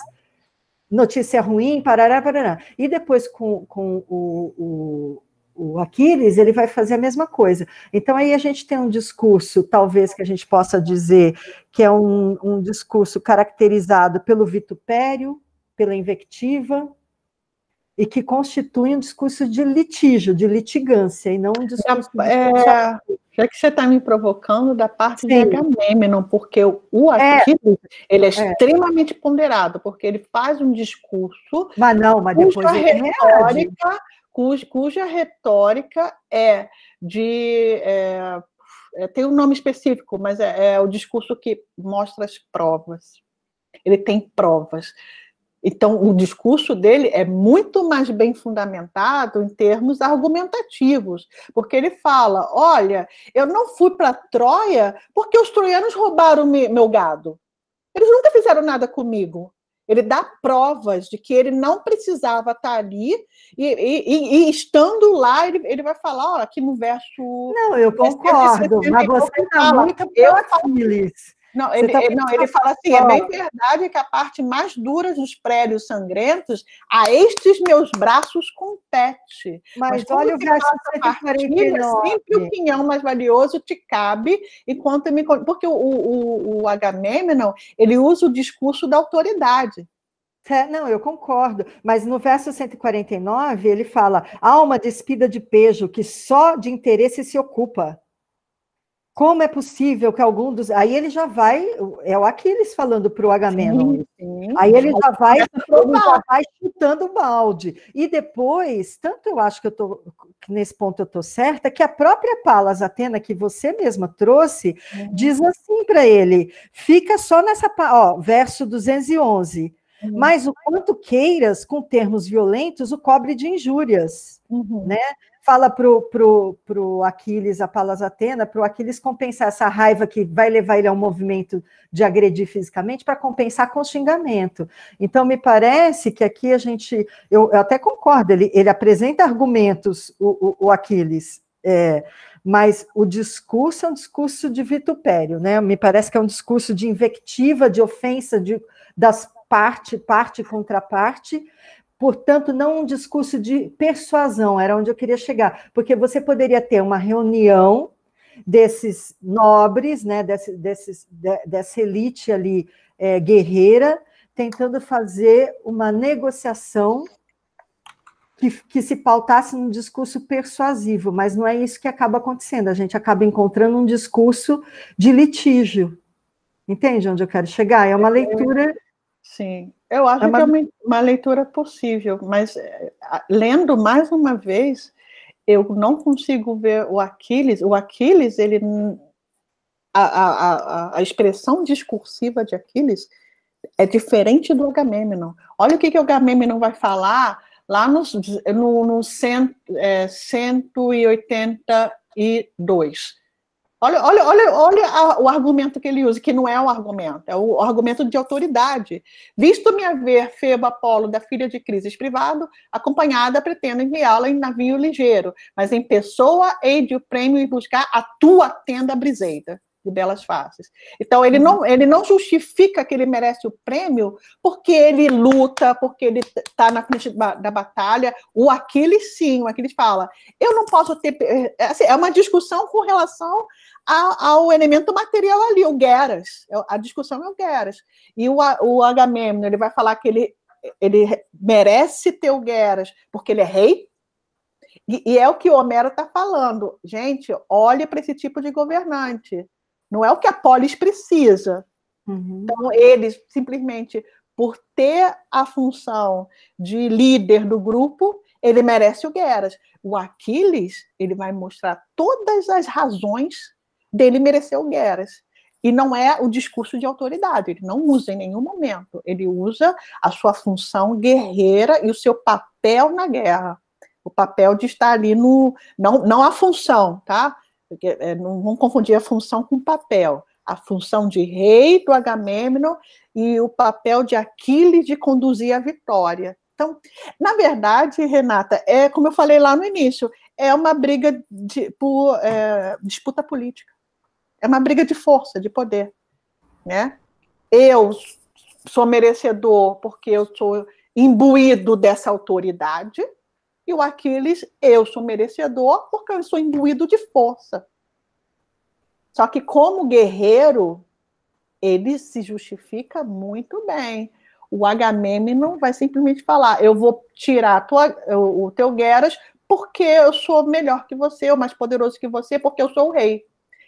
notícia ruim, parará, parará. E depois com o Aquiles, ele vai fazer a mesma coisa. Então, aí a gente tem um discurso, talvez que a gente possa dizer que é um discurso caracterizado pelo vitupério, pela invectiva, e que constitui um discurso de litígio, de litigância, e não um discurso já que você está me provocando da parte de Agamemnon, porque o Aquiles, ele é extremamente ponderado, porque ele faz um discurso mas depois cuja retórica é de... tem um nome específico, mas é o discurso que mostra as provas. Ele tem provas. Então, o discurso dele é muito mais bem fundamentado em termos argumentativos, porque ele fala, olha, eu não fui para Troia porque os troianos roubaram meu gado. Eles nunca fizeram nada comigo. Ele dá provas de que ele não precisava estar ali, e estando lá, ele vai falar, ó, aqui no verso... Não, eu concordo, mas você está muito Aquiles. Não, ele fala assim, é bem verdade que a parte mais dura dos prédios sangrentos, a estes meus braços compete. Mas olha o verso 149. Sempre o pinhão mais valioso te cabe, enquanto me... Porque o Agamemnon, ele usa o discurso da autoridade. Não, eu concordo, mas no verso 149 ele fala, alma despida de pejo, que só de interesse se ocupa. Como é possível que algum dos... Aí ele já vai... É o Aquiles falando para o Agamenon. Sim. Aí ele já vai chutando o balde. E depois, tanto eu acho que nesse ponto eu estou certa, que a própria Palas Atena, que você mesma trouxe, diz assim para ele, fica só nessa... verso 211. Mas o quanto queiras, com termos violentos, o cobre de injúrias. Né? Fala pro Aquiles, a Palas Atena, para o Aquiles compensar essa raiva que vai levar ele a um movimento de agredir fisicamente, para compensar com xingamento. Então, me parece que aqui eu até concordo, ele apresenta argumentos, o Aquiles, mas o discurso é um discurso de vitupério, né? Me parece que é um discurso de invectiva, de ofensa, das parte contra parte. Portanto, não um discurso de persuasão, era onde eu queria chegar, porque você poderia ter uma reunião desses nobres, né, dessa elite ali guerreira, tentando fazer uma negociação que se pautasse num discurso persuasivo, mas não é isso que acaba acontecendo, a gente acaba encontrando um discurso de litígio. Entende onde eu quero chegar? É uma leitura... Sim, eu acho que é uma leitura possível, mas lendo mais uma vez, eu não consigo ver o Aquiles. O Aquiles, a expressão discursiva de Aquiles é diferente do Agamemnon. Olha o que o Agamemnon vai falar lá no 182. Olha o argumento que ele usa, que não é um argumento, é o argumento de autoridade. Visto-me haver Febo Apolo, da filha de Crises privado, acompanhada, pretendo enviá-la em navio ligeiro, mas em pessoa hei de o prêmio e buscar a tua tenda briseida, de belas faces. Então, ele não justifica que ele merece o prêmio porque ele luta, porque ele está na frente da batalha. O Aquiles, sim, o Aquiles fala, eu não posso ter... Assim, é uma discussão com relação ao elemento material ali, o Gueras. A discussão é o Gueras. E o Agamemnon, ele vai falar que ele merece ter o Gueras porque ele é rei, e é o que o Homero está falando. Gente, olhe para esse tipo de governante. Não é o que a polis precisa. Então, eles, simplesmente, por ter a função de líder do grupo, ele merece o Gueras. O Aquiles, ele vai mostrar todas as razões dele merecer o Gueras. E não é o discurso de autoridade, ele não usa em nenhum momento. Ele usa a sua função guerreira e o seu papel na guerra. O papel de estar ali no... Não a função, tá? Porque, não vamos confundir a função com o papel. a função de rei do Agamemnon e o papel de Aquiles de conduzir a vitória. Então, na verdade, Renata, como eu falei lá no início, é uma briga por disputa política. É uma briga de força, de poder, né? Eu sou merecedor porque eu sou imbuído dessa autoridade, e o Aquiles, eu sou merecedor porque eu sou imbuído de força. Só que como guerreiro, ele se justifica muito bem. O Agamemnon vai simplesmente falar, eu vou tirar o teu Geras porque eu sou melhor que você, ou mais poderoso que você, porque eu sou o rei.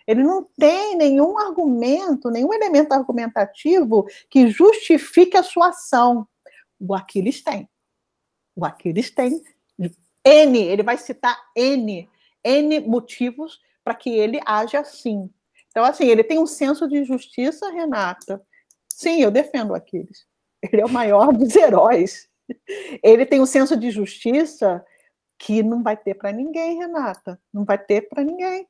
Ele não tem nenhum argumento, nenhum elemento argumentativo que justifique a sua ação. O Aquiles tem. O Aquiles tem ele vai citar N motivos para que ele age assim. Então, assim, ele tem um senso de justiça, Renata. Sim, eu defendo o Aquiles. Ele é o maior dos heróis. Ele tem um senso de justiça que não vai ter para ninguém, Renata. Não vai ter para ninguém.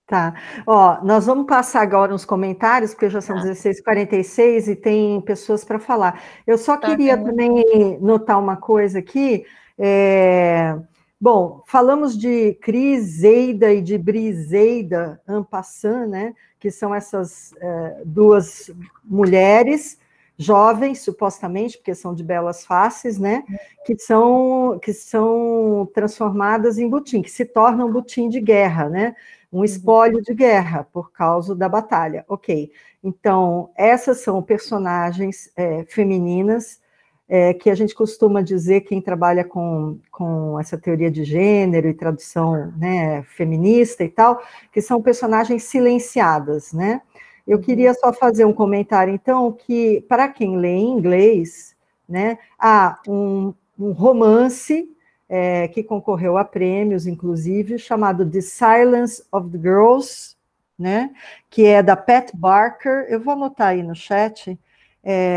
Tá. Ó, nós vamos passar agora uns comentários, porque já são 16h46 e tem pessoas para falar. Eu só queria também notar uma coisa aqui. Bom, falamos de Criseida e de Briseida en passant, né? Que são essas duas mulheres jovens, supostamente, porque são de belas faces, né? Que são transformadas em butim, que se tornam butim de guerra, né? Um espólio de guerra por causa da batalha. Ok. Então, essas são personagens femininas que a gente costuma dizer, quem trabalha com essa teoria de gênero e tradução, né, feminista e tal, que são personagens silenciadas, né? Eu queria só fazer um comentário, então, que para quem lê em inglês, né, há um romance que concorreu a prêmios, inclusive, chamado The Silence of the Girls, né, que é da Pat Barker, eu vou anotar aí no chat,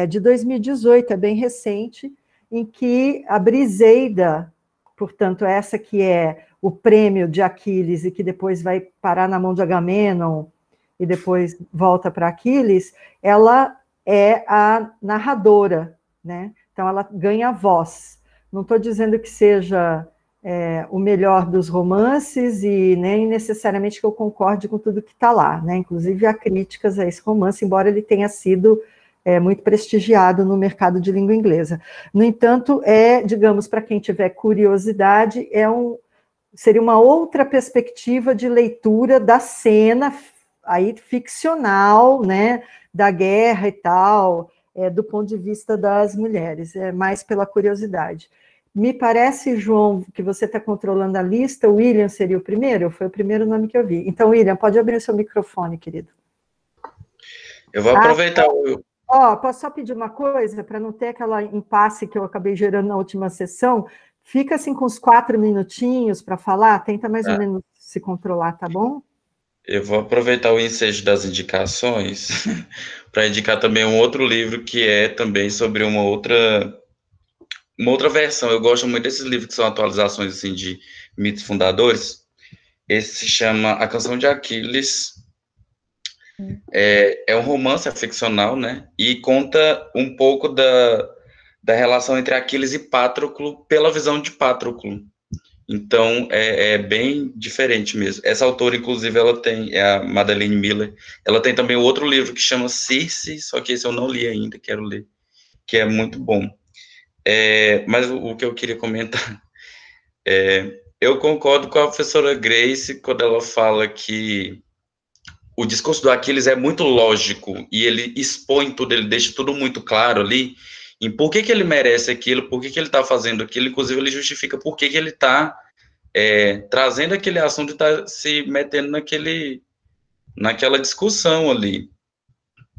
de 2018, é bem recente, em que a Briseida, portanto, essa que é o prêmio de Aquiles e que depois vai parar na mão de Agamenon e depois volta para Aquiles, ela é a narradora, né? Então ela ganha voz. Não estou dizendo que seja o melhor dos romances e nem necessariamente que eu concorde com tudo que está lá, né? Inclusive há críticas a esse romance, embora ele tenha sido muito prestigiado no mercado de língua inglesa. No entanto, digamos, para quem tiver curiosidade, seria uma outra perspectiva de leitura da cena aí ficcional, né, da guerra e tal, do ponto de vista das mulheres, mais pela curiosidade. Me parece, João, que você está controlando a lista, o William seria o primeiro? Foi o primeiro nome que eu vi. Então, William, pode abrir o seu microfone, querido. Eu vou aproveitar posso só pedir uma coisa, para não ter aquela impasse que eu acabei gerando na última sessão? Fica assim com uns 4 minutinhos para falar, tenta mais ou menos se controlar, tá bom? Eu vou aproveitar o ensejo das indicações para indicar também um outro livro que é também sobre uma outra versão. Eu gosto muito desses livros que são atualizações assim, de mitos fundadores. Esse se chama A Canção de Aquiles. É um romance ficcional, né? E conta um pouco da relação entre Aquiles e Patroclo pela visão de Patroclo. Então, é bem diferente mesmo. Essa autora, inclusive, a Madeleine Miller, ela tem também outro livro que chama Circe, só que esse eu não li ainda, quero ler, que é muito bom. Mas o que eu queria comentar, eu concordo com a professora Grace quando ela fala que o discurso do Aquiles é muito lógico, e ele expõe tudo, ele deixa tudo muito claro ali, em por que ele merece aquilo, por que ele está fazendo aquilo, inclusive ele justifica por que ele está trazendo aquele assunto e está se metendo naquela discussão ali,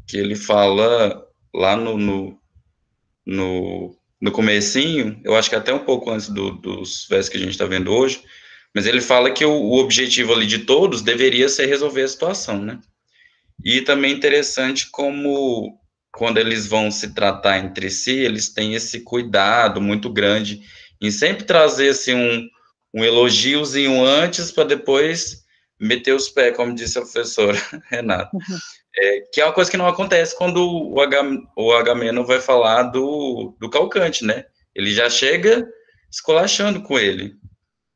que ele fala lá no comecinho, eu acho que até um pouco antes dos versos que a gente está vendo hoje, mas ele fala que o objetivo ali de todos deveria ser resolver a situação, né? E também interessante como, quando eles vão se tratar entre si, eles têm esse cuidado muito grande em sempre trazer assim, um elogiozinho antes para depois meter os pés, como disse a professora Renata. Que é uma coisa que não acontece quando o Agamenon vai falar do Calcante, né? Ele já chega esculachando com ele.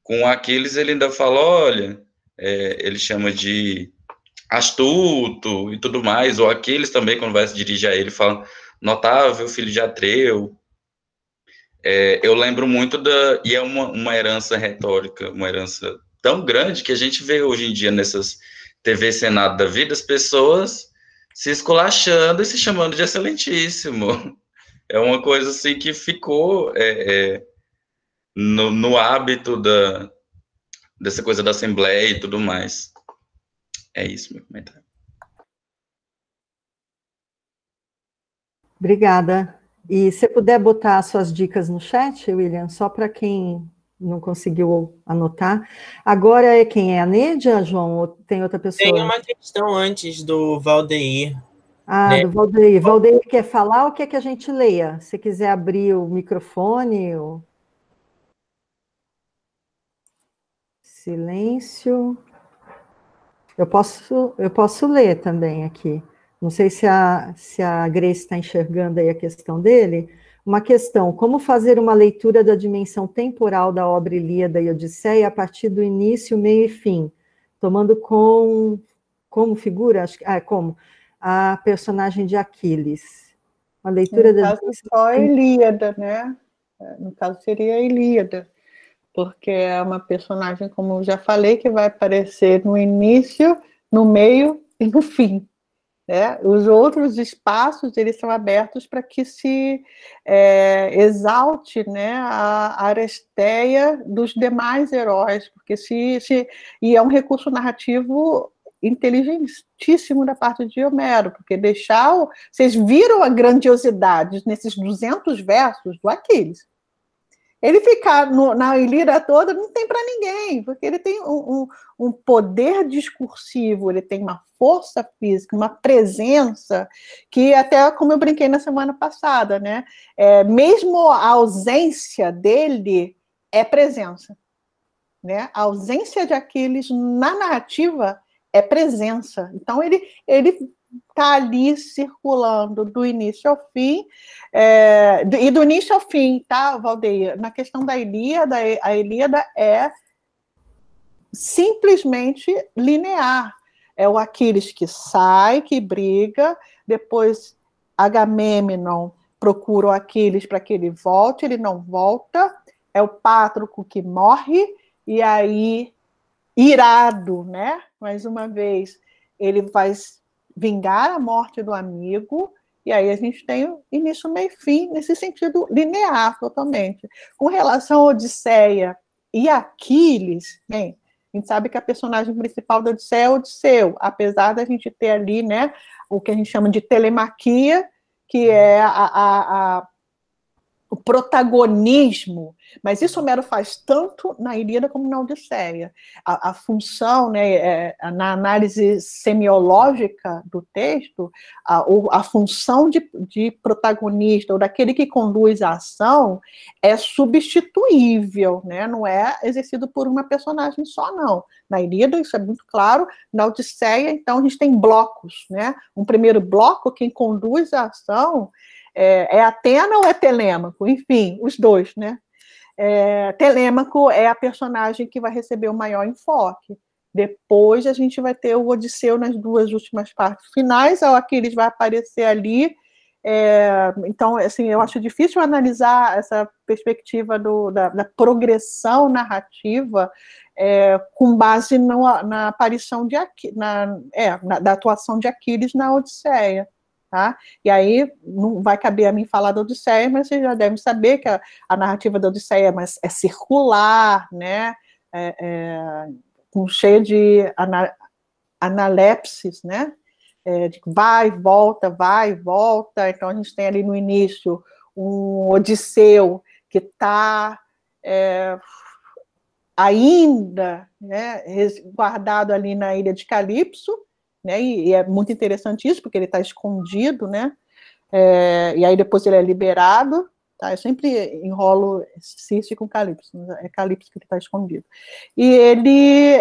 Com Aquiles ele ainda fala, olha, ele chama de astuto e tudo mais. O Aquiles também, quando vai se dirigir a ele, fala, notável filho de Atreu. Eu lembro muito e é uma herança retórica, uma herança tão grande que a gente vê hoje em dia nessas TV Senado da vida, as pessoas se esculachando e se chamando de excelentíssimo. É uma coisa assim que ficou no hábito dessa coisa da Assembleia e tudo mais. É isso, meu comentário. Obrigada. E se puder botar suas dicas no chat, William, só para quem não conseguiu anotar. Agora é quem? É a Nédia, João? Ou tem outra pessoa? Tem uma questão antes do Valdeir. Ah, né? Do Valdeir. Valdeir quer falar ou quer que a gente leia? Se quiser abrir o microfone. Ou... Silêncio. Eu posso ler também aqui. Não sei se a Grace está enxergando aí a questão dele. Uma questão, como fazer uma leitura da dimensão temporal da obra Ilíada e Odisseia a partir do início, meio e fim, tomando como figura, como a personagem de Aquiles. Uma leitura da dimensão... só a Ilíada, né? No caso seria a Ilíada, porque é uma personagem, como eu já falei, que vai aparecer no início, no meio e no fim. Os outros espaços eles são abertos para que se exalte, né, a Aresteia dos demais heróis, porque e é um recurso narrativo inteligentíssimo da parte de Homero, porque vocês viram a grandiosidade nesses 200 versos do Aquiles. Ele ficar na Ilíada toda não tem para ninguém, porque ele tem um poder discursivo, ele tem uma força física, uma presença, que até, como eu brinquei na semana passada, né? Mesmo a ausência dele é presença. Né? A ausência de Aquiles na narrativa é presença. Então, ele está ali circulando do início ao fim, e do início ao fim, tá, Valdeir? Na questão da Ilíada, a Ilíada é simplesmente linear. É o Aquiles que sai, que briga, depois Agamemnon procura o Aquiles para que ele volte, ele não volta, é o Pátroclo que morre, e aí, irado, né? Mais uma vez, ele vai vingar a morte do amigo, e aí a gente tem início, meio e fim, nesse sentido linear totalmente. Com relação a Odisseia e Aquiles, bem, a gente sabe que a personagem principal da Odisseia é Odisseu, apesar da gente ter ali, né, o que a gente chama de telemaquia, que é o protagonismo, mas isso Homero faz tanto na Ilíada como na Odisseia. A função, né, na análise semiológica do texto, a função de protagonista, ou daquele que conduz a ação, é substituível, né? Não é exercido por uma personagem só, não. Na Ilíada, isso é muito claro. Na Odisseia, então, a gente tem blocos, né? Um primeiro bloco, quem conduz a ação é Atena ou é Telêmaco? Enfim, os dois, né? Telêmaco é a personagem que vai receber o maior enfoque. Depois a gente vai ter o Odisseu nas duas últimas partes finais, o Aquiles vai aparecer ali. Então, assim, eu acho difícil analisar essa perspectiva da progressão narrativa com base na aparição da atuação de Aquiles na Odisseia. Tá? E aí não vai caber a mim falar da Odisseia, mas vocês já devem saber que a narrativa da Odisseia é circular, né? Cheia de analepses, né? De vai, volta, então a gente tem ali no início um Odisseu que está ainda, né, guardado ali na ilha de Calipso, né, e é muito interessante isso, porque ele está escondido, né, e aí depois ele é liberado, tá? Eu sempre enrolo Circe com Calypso, é Calypso que está escondido. E ele,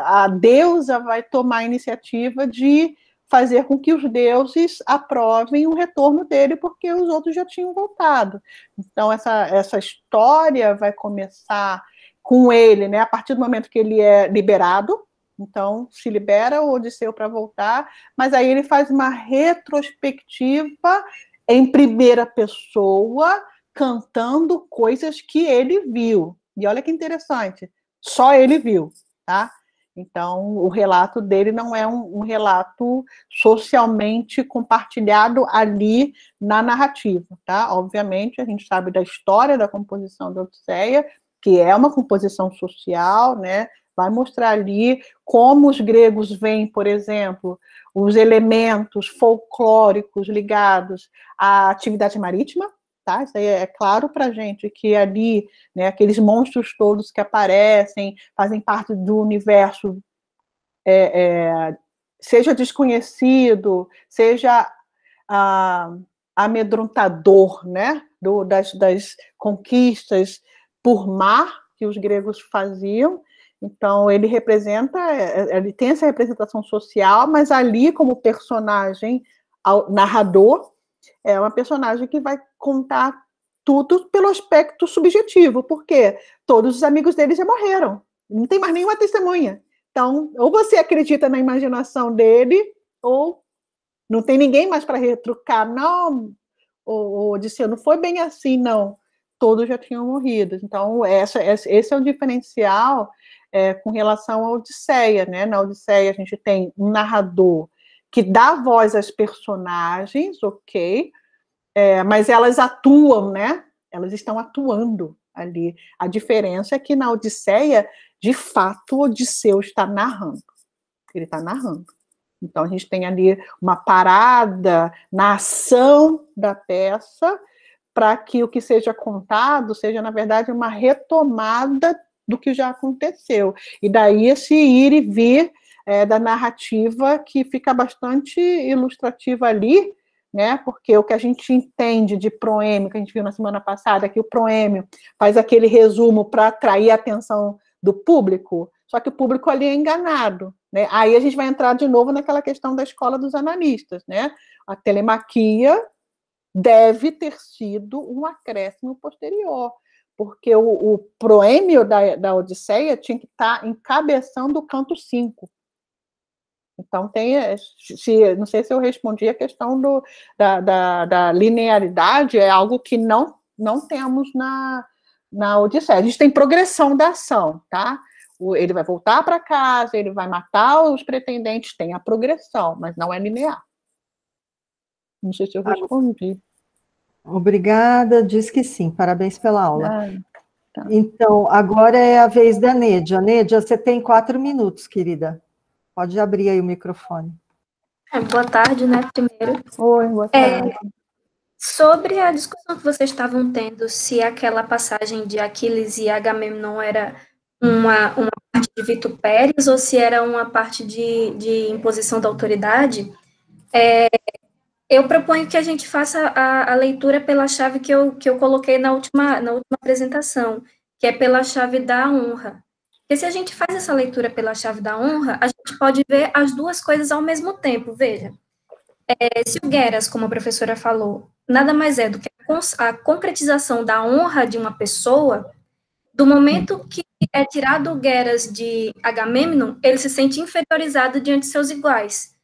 a deusa vai tomar a iniciativa de fazer com que os deuses aprovem o retorno dele, porque os outros já tinham voltado. Então, essa história vai começar com ele, né, a partir do momento que ele é liberado. Então, se libera o Odisseu para voltar, mas aí ele faz uma retrospectiva em primeira pessoa, cantando coisas que ele viu. E olha que interessante, só ele viu, tá? Então, o relato dele não é um relato socialmente compartilhado ali na narrativa, tá? Obviamente, a gente sabe da história da composição da Odisseia, que é uma composição social, né? Vai mostrar ali como os gregos veem, por exemplo, os elementos folclóricos ligados à atividade marítima, tá? Isso aí é claro para a gente que ali, né, aqueles monstros todos que aparecem, fazem parte do universo, seja desconhecido, seja amedrontador, né, das conquistas por mar que os gregos faziam. Então, ele tem essa representação social, mas ali, como personagem narrador, é uma personagem que vai contar tudo pelo aspecto subjetivo, porque todos os amigos dele já morreram, não tem mais nenhuma testemunha. Então, ou você acredita na imaginação dele, ou não tem ninguém mais para retrucar. Não, o Odisseu não foi bem assim, não. Todos já tinham morrido. Então, esse é o diferencial com relação à Odisseia, né? Na Odisseia, a gente tem um narrador que dá voz às personagens, ok, mas elas atuam, né? Elas estão atuando ali. A diferença é que na Odisseia, de fato, o Odisseu está narrando. Ele está narrando. Então, a gente tem ali uma parada na ação da peça para que o que seja contado seja, na verdade, uma retomada do que já aconteceu. E daí esse ir e vir da narrativa que fica bastante ilustrativa ali, né? Porque o que a gente entende de proêmio, que a gente viu na semana passada, que o proêmio faz aquele resumo para atrair a atenção do público, só que o público ali é enganado, né? Aí a gente vai entrar de novo naquela questão da escola dos analistas, né? A telemaquia deve ter sido um acréscimo posterior, porque o proêmio da Odisseia tinha que estar encabeçando o canto 5. Então, não sei se eu respondi a questão da linearidade, é algo que não temos na Odisseia. A gente tem progressão da ação, tá? Ele vai voltar para casa, ele vai matar os pretendentes, tem a progressão, mas não é linear. Não sei se eu respondi. Obrigada, diz que sim, parabéns pela aula. Tá. Então, agora é a vez da Nédia. Nédia, você tem 4 minutos, querida. Pode abrir aí o microfone. Boa tarde, né, primeiro. Oi, boa tarde. Sobre a discussão que vocês estavam tendo, se aquela passagem de Aquiles e Agamemnon era uma parte de vitupérios ou se era uma parte de imposição da autoridade, eu proponho que a gente faça a leitura pela chave que eu coloquei na última apresentação, que é pela chave da honra. Porque se a gente faz essa leitura pela chave da honra, a gente pode ver as duas coisas ao mesmo tempo. Veja, se o Gueras, como a professora falou, nada mais é do que a concretização da honra de uma pessoa, do momento que é tirado o Gueras de Agamemnon, ele se sente inferiorizado diante de seus iguais.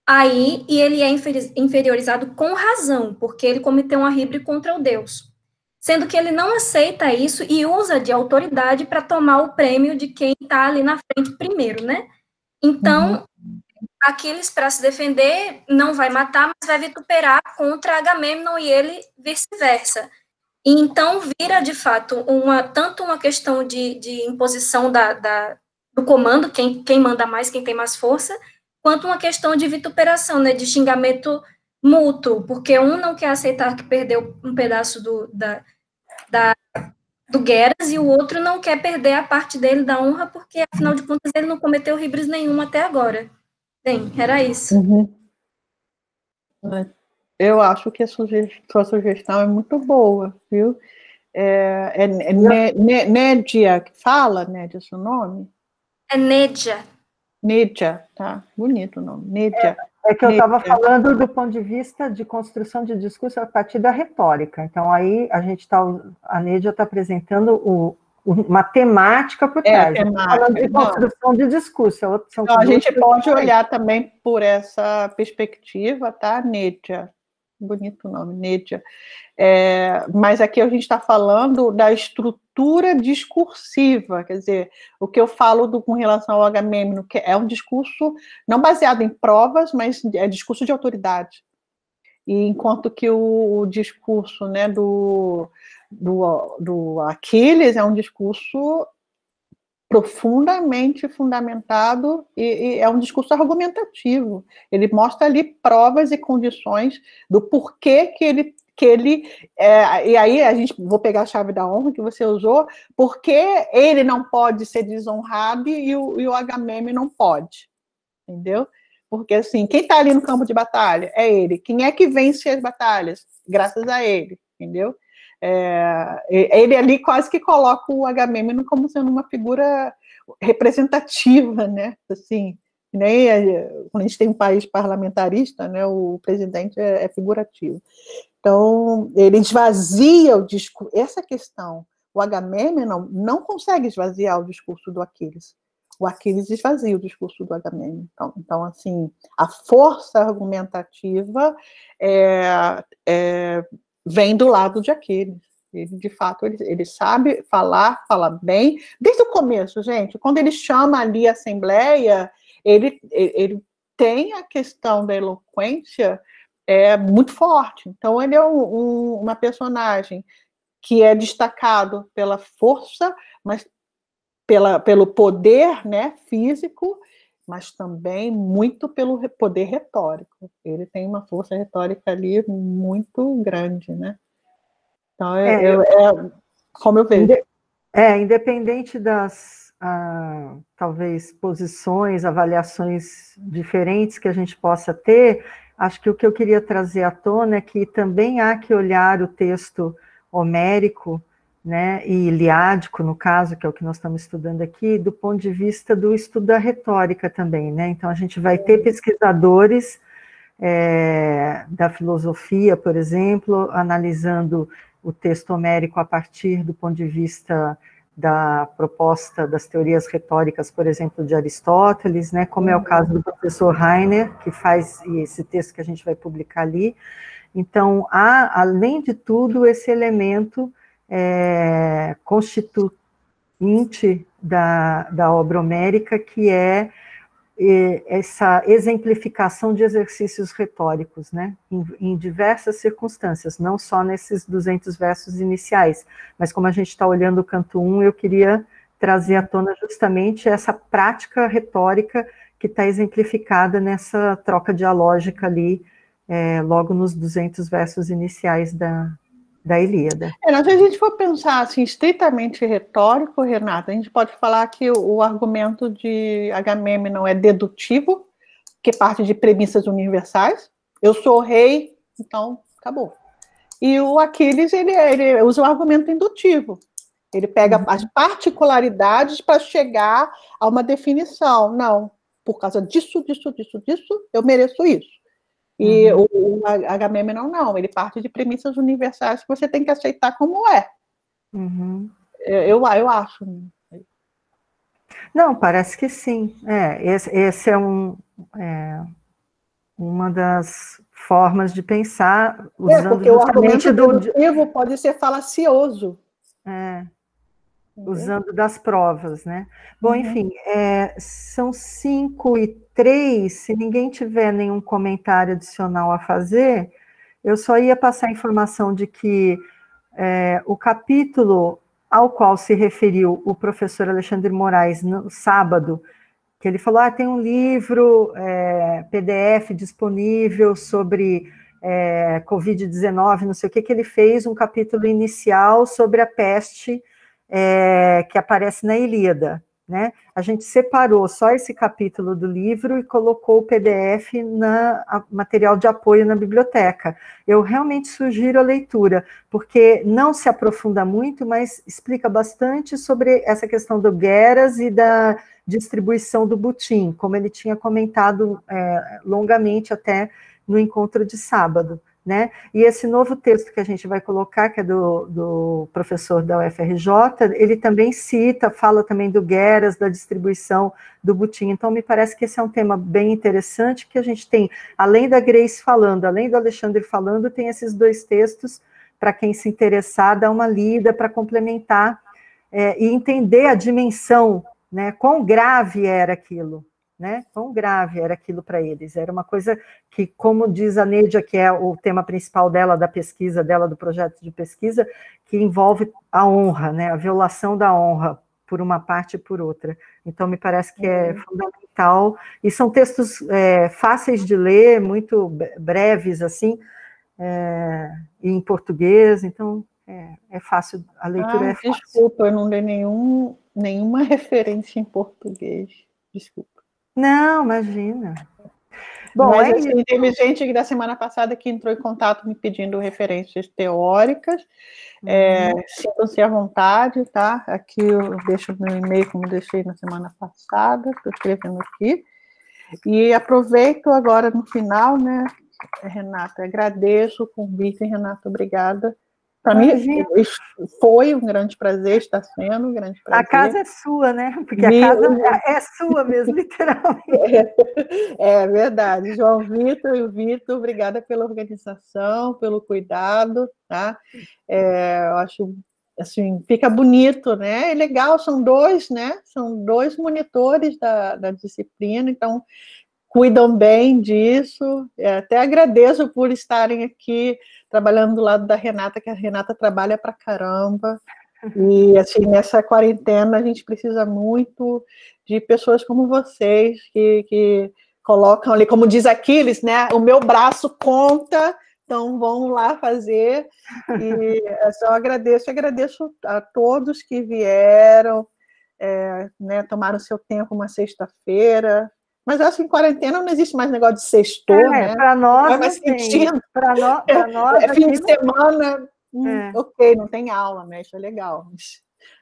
Aí, e ele é inferiorizado com razão, porque ele cometeu uma ribre contra o Deus. Sendo que ele não aceita isso e usa de autoridade para tomar o prêmio de quem está ali na frente primeiro, né? Então, Aquiles, para se defender, não vai matar, mas vai vituperar contra Agamemnon e ele vice-versa. E então vira, de fato, tanto uma questão de imposição do comando, quem manda mais, quem tem mais força, quanto uma questão de vituperação, né, de xingamento mútuo, porque um não quer aceitar que perdeu um pedaço do Gueras e o outro não quer perder a parte dele da honra, porque, afinal de contas, ele não cometeu ribres nenhuma até agora. Bem, era isso. Eu acho que a sua sugestão é muito boa, viu? Nédia que fala, Nédia, seu nome? É Nédia. Nédia, tá? Bonito o nome, Nédia. É que eu estava falando do ponto de vista de construção de discurso a partir da retórica. Então, aí a Nédia está apresentando uma temática por trás. Falando de construção de discurso. Então, a gente pode olhar também por essa perspectiva, tá, Nédia? Bonito nome, Nédia. Mas aqui a gente está falando da estrutura discursiva, quer dizer, o que eu falo com relação ao Agamêmnon, que é um discurso não baseado em provas, mas é discurso de autoridade. E enquanto que o discurso, né, do Aquiles é um discurso profundamente fundamentado e é um discurso argumentativo. Ele mostra ali provas e condições do porquê que ele e aí vou pegar a chave da honra que você usou, porque ele não pode ser desonrado e o Agamêmnon não pode, entendeu? Porque assim, quem está ali no campo de batalha é ele. Quem é que vence as batalhas? Graças a ele, entendeu? Ele ali quase que coloca o Agamêmnon como sendo uma figura representativa, né? Assim, nem quando a gente tem um país parlamentarista, né? O presidente é figurativo. Então, ele esvazia o discurso. Essa questão, o Agamêmnon não consegue esvaziar o discurso do Aquiles. O Aquiles esvazia o discurso do Agamêmnon. Então assim, a força argumentativa vem do lado de Aquiles. Ele, de fato, ele sabe falar, fala bem. Desde o começo, gente, quando ele chama ali a assembleia, ele tem a questão da eloquência muito forte. Então, ele é uma personagem que é destacado pela força, mas pelo poder, né, físico, mas também muito pelo poder retórico. Ele tem uma força retórica ali muito grande, né? Então, como eu vejo. Independente das, talvez, posições, avaliações diferentes que a gente possa ter, acho que o que eu queria trazer à tona é que também há que olhar o texto homérico, né, e iliádico, no caso, que é o que nós estamos estudando aqui, do ponto de vista do estudo da retórica também, né? Então, a gente vai ter pesquisadores da filosofia, por exemplo, analisando o texto homérico a partir do ponto de vista da proposta das teorias retóricas, por exemplo, de Aristóteles, né, como é o caso do professor Heiner, que faz esse texto que a gente vai publicar ali. Então, há, além de tudo, esse elemento constituinte da obra homérica, que é essa exemplificação de exercícios retóricos, né, em diversas circunstâncias, não só nesses 200 versos iniciais, mas como a gente está olhando o canto 1, eu queria trazer à tona justamente essa prática retórica que está exemplificada nessa troca dialógica ali, logo nos 200 versos iniciais da Ilíada. Se a gente for pensar assim, estritamente retórico, Renata, a gente pode falar que o argumento de Agamêmnon é dedutivo, que parte de premissas universais. Eu sou rei, então acabou. E o Aquiles, ele usa o argumento indutivo. Ele pega as particularidades para chegar a uma definição. Não, por causa disso, eu mereço isso. E o Agamêmnon não, ele parte de premissas universais que você tem que aceitar como é. Eu acho. Não, parece que sim. Esse é uma das formas de pensar, usando porque o argumento dedutivo pode ser falacioso. Usando das provas, né? Bom, enfim, são 5:03, se ninguém tiver nenhum comentário adicional a fazer, eu só ia passar a informação de que o capítulo ao qual se referiu o professor Alexandre Moraes no sábado, que ele falou, tem um livro PDF disponível sobre Covid-19, não sei o que ele fez um capítulo inicial sobre a peste que aparece na Ilíada. né? A gente separou só esse capítulo do livro e colocou o PDF material de apoio na biblioteca. Eu realmente sugiro a leitura, porque não se aprofunda muito, mas explica bastante sobre essa questão do Gueras e da distribuição do butim, como ele tinha comentado longamente até no encontro de sábado, né? E esse novo texto que a gente vai colocar, que é do professor da UFRJ, ele também cita, fala também do Gueras, da distribuição do butim. Então, me parece que esse é um tema bem interessante, que a gente tem, além da Grace falando, além do Alexandre falando, tem esses dois textos, para quem se interessar, dar uma lida, para complementar, e entender a dimensão, né, quão grave era aquilo, né? Quão grave era aquilo para eles. Era uma coisa que, como diz a Nédia, que é o tema principal dela, da pesquisa dela, do projeto de pesquisa, que envolve a honra, né? A violação da honra, por uma parte e por outra. Então, me parece que é fundamental. E são textos fáceis de ler, muito breves, assim, e em português, então é fácil, a leitura é fácil. Desculpa, eu não dei nenhuma referência em português. Desculpa. Não, imagina. Bom, mas assim, teve gente da semana passada que entrou em contato me pedindo referências teóricas. Sintam-se à vontade, tá? Aqui eu deixo meu e-mail, como deixei na semana passada, estou escrevendo aqui. E aproveito agora no final, né, Renata? Agradeço o convite, Renata, obrigada. Para mim, foi um grande prazer, está sendo um grande prazer. A casa é sua, né? Porque a casa é sua mesmo, literalmente. É verdade. João Vitor e o Vitor, obrigada pela organização, pelo cuidado, tá? Eu acho, assim, fica bonito, né? É legal, são dois, né? São dois monitores da disciplina, então cuidam bem disso. Até agradeço por estarem aqui trabalhando do lado da Renata, que a Renata trabalha pra caramba. E, assim, nessa quarentena, a gente precisa muito de pessoas como vocês, que colocam ali, como diz Aquiles, né? O meu braço conta, então vão lá fazer. E eu só agradeço a todos que vieram, né, tomaram seu tempo uma sexta-feira. Mas eu acho que em quarentena não existe mais negócio de sextou, né? Para nós não tem. Para nós fim de semana, ok, não tem aula, né? Isso é legal.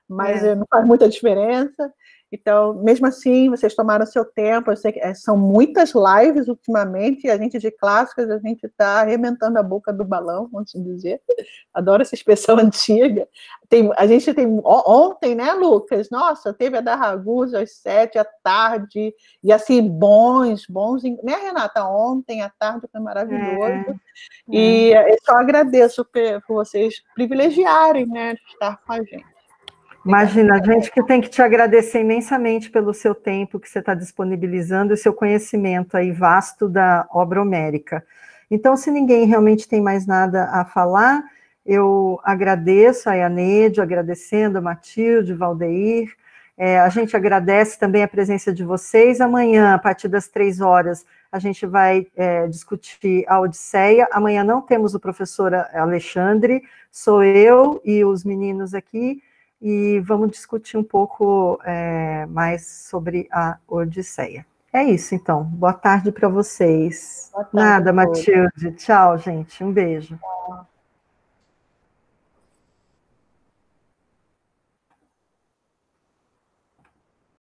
Mas não faz muita diferença. Então, mesmo assim, vocês tomaram seu tempo. Eu sei que são muitas lives ultimamente. A gente de clássicas, a gente está arrebentando a boca do balão, vamos dizer. Adoro essa expressão antiga. A gente tem ontem, né, Lucas? Nossa, teve a da Ragusa às 7 da tarde, e assim, bons, né, Renata? Ontem à tarde foi maravilhoso. E eu só agradeço por vocês privilegiarem, né, de estar com a gente. Imagina, a gente que tem que te agradecer imensamente pelo seu tempo que você está disponibilizando e seu conhecimento aí vasto da obra homérica. Então, se ninguém realmente tem mais nada a falar, eu agradeço a Nédia, agradecendo a Matilde, Valdeir. A gente agradece também a presença de vocês. Amanhã, a partir das 3h, a gente vai discutir a Odisseia. Amanhã não temos o professor Alexandre, sou eu e os meninos aqui, e vamos discutir um pouco mais sobre a Odisseia. É isso, então. Boa tarde para vocês. Boa tarde. Nada, Matilde. Tchau, gente. Um beijo.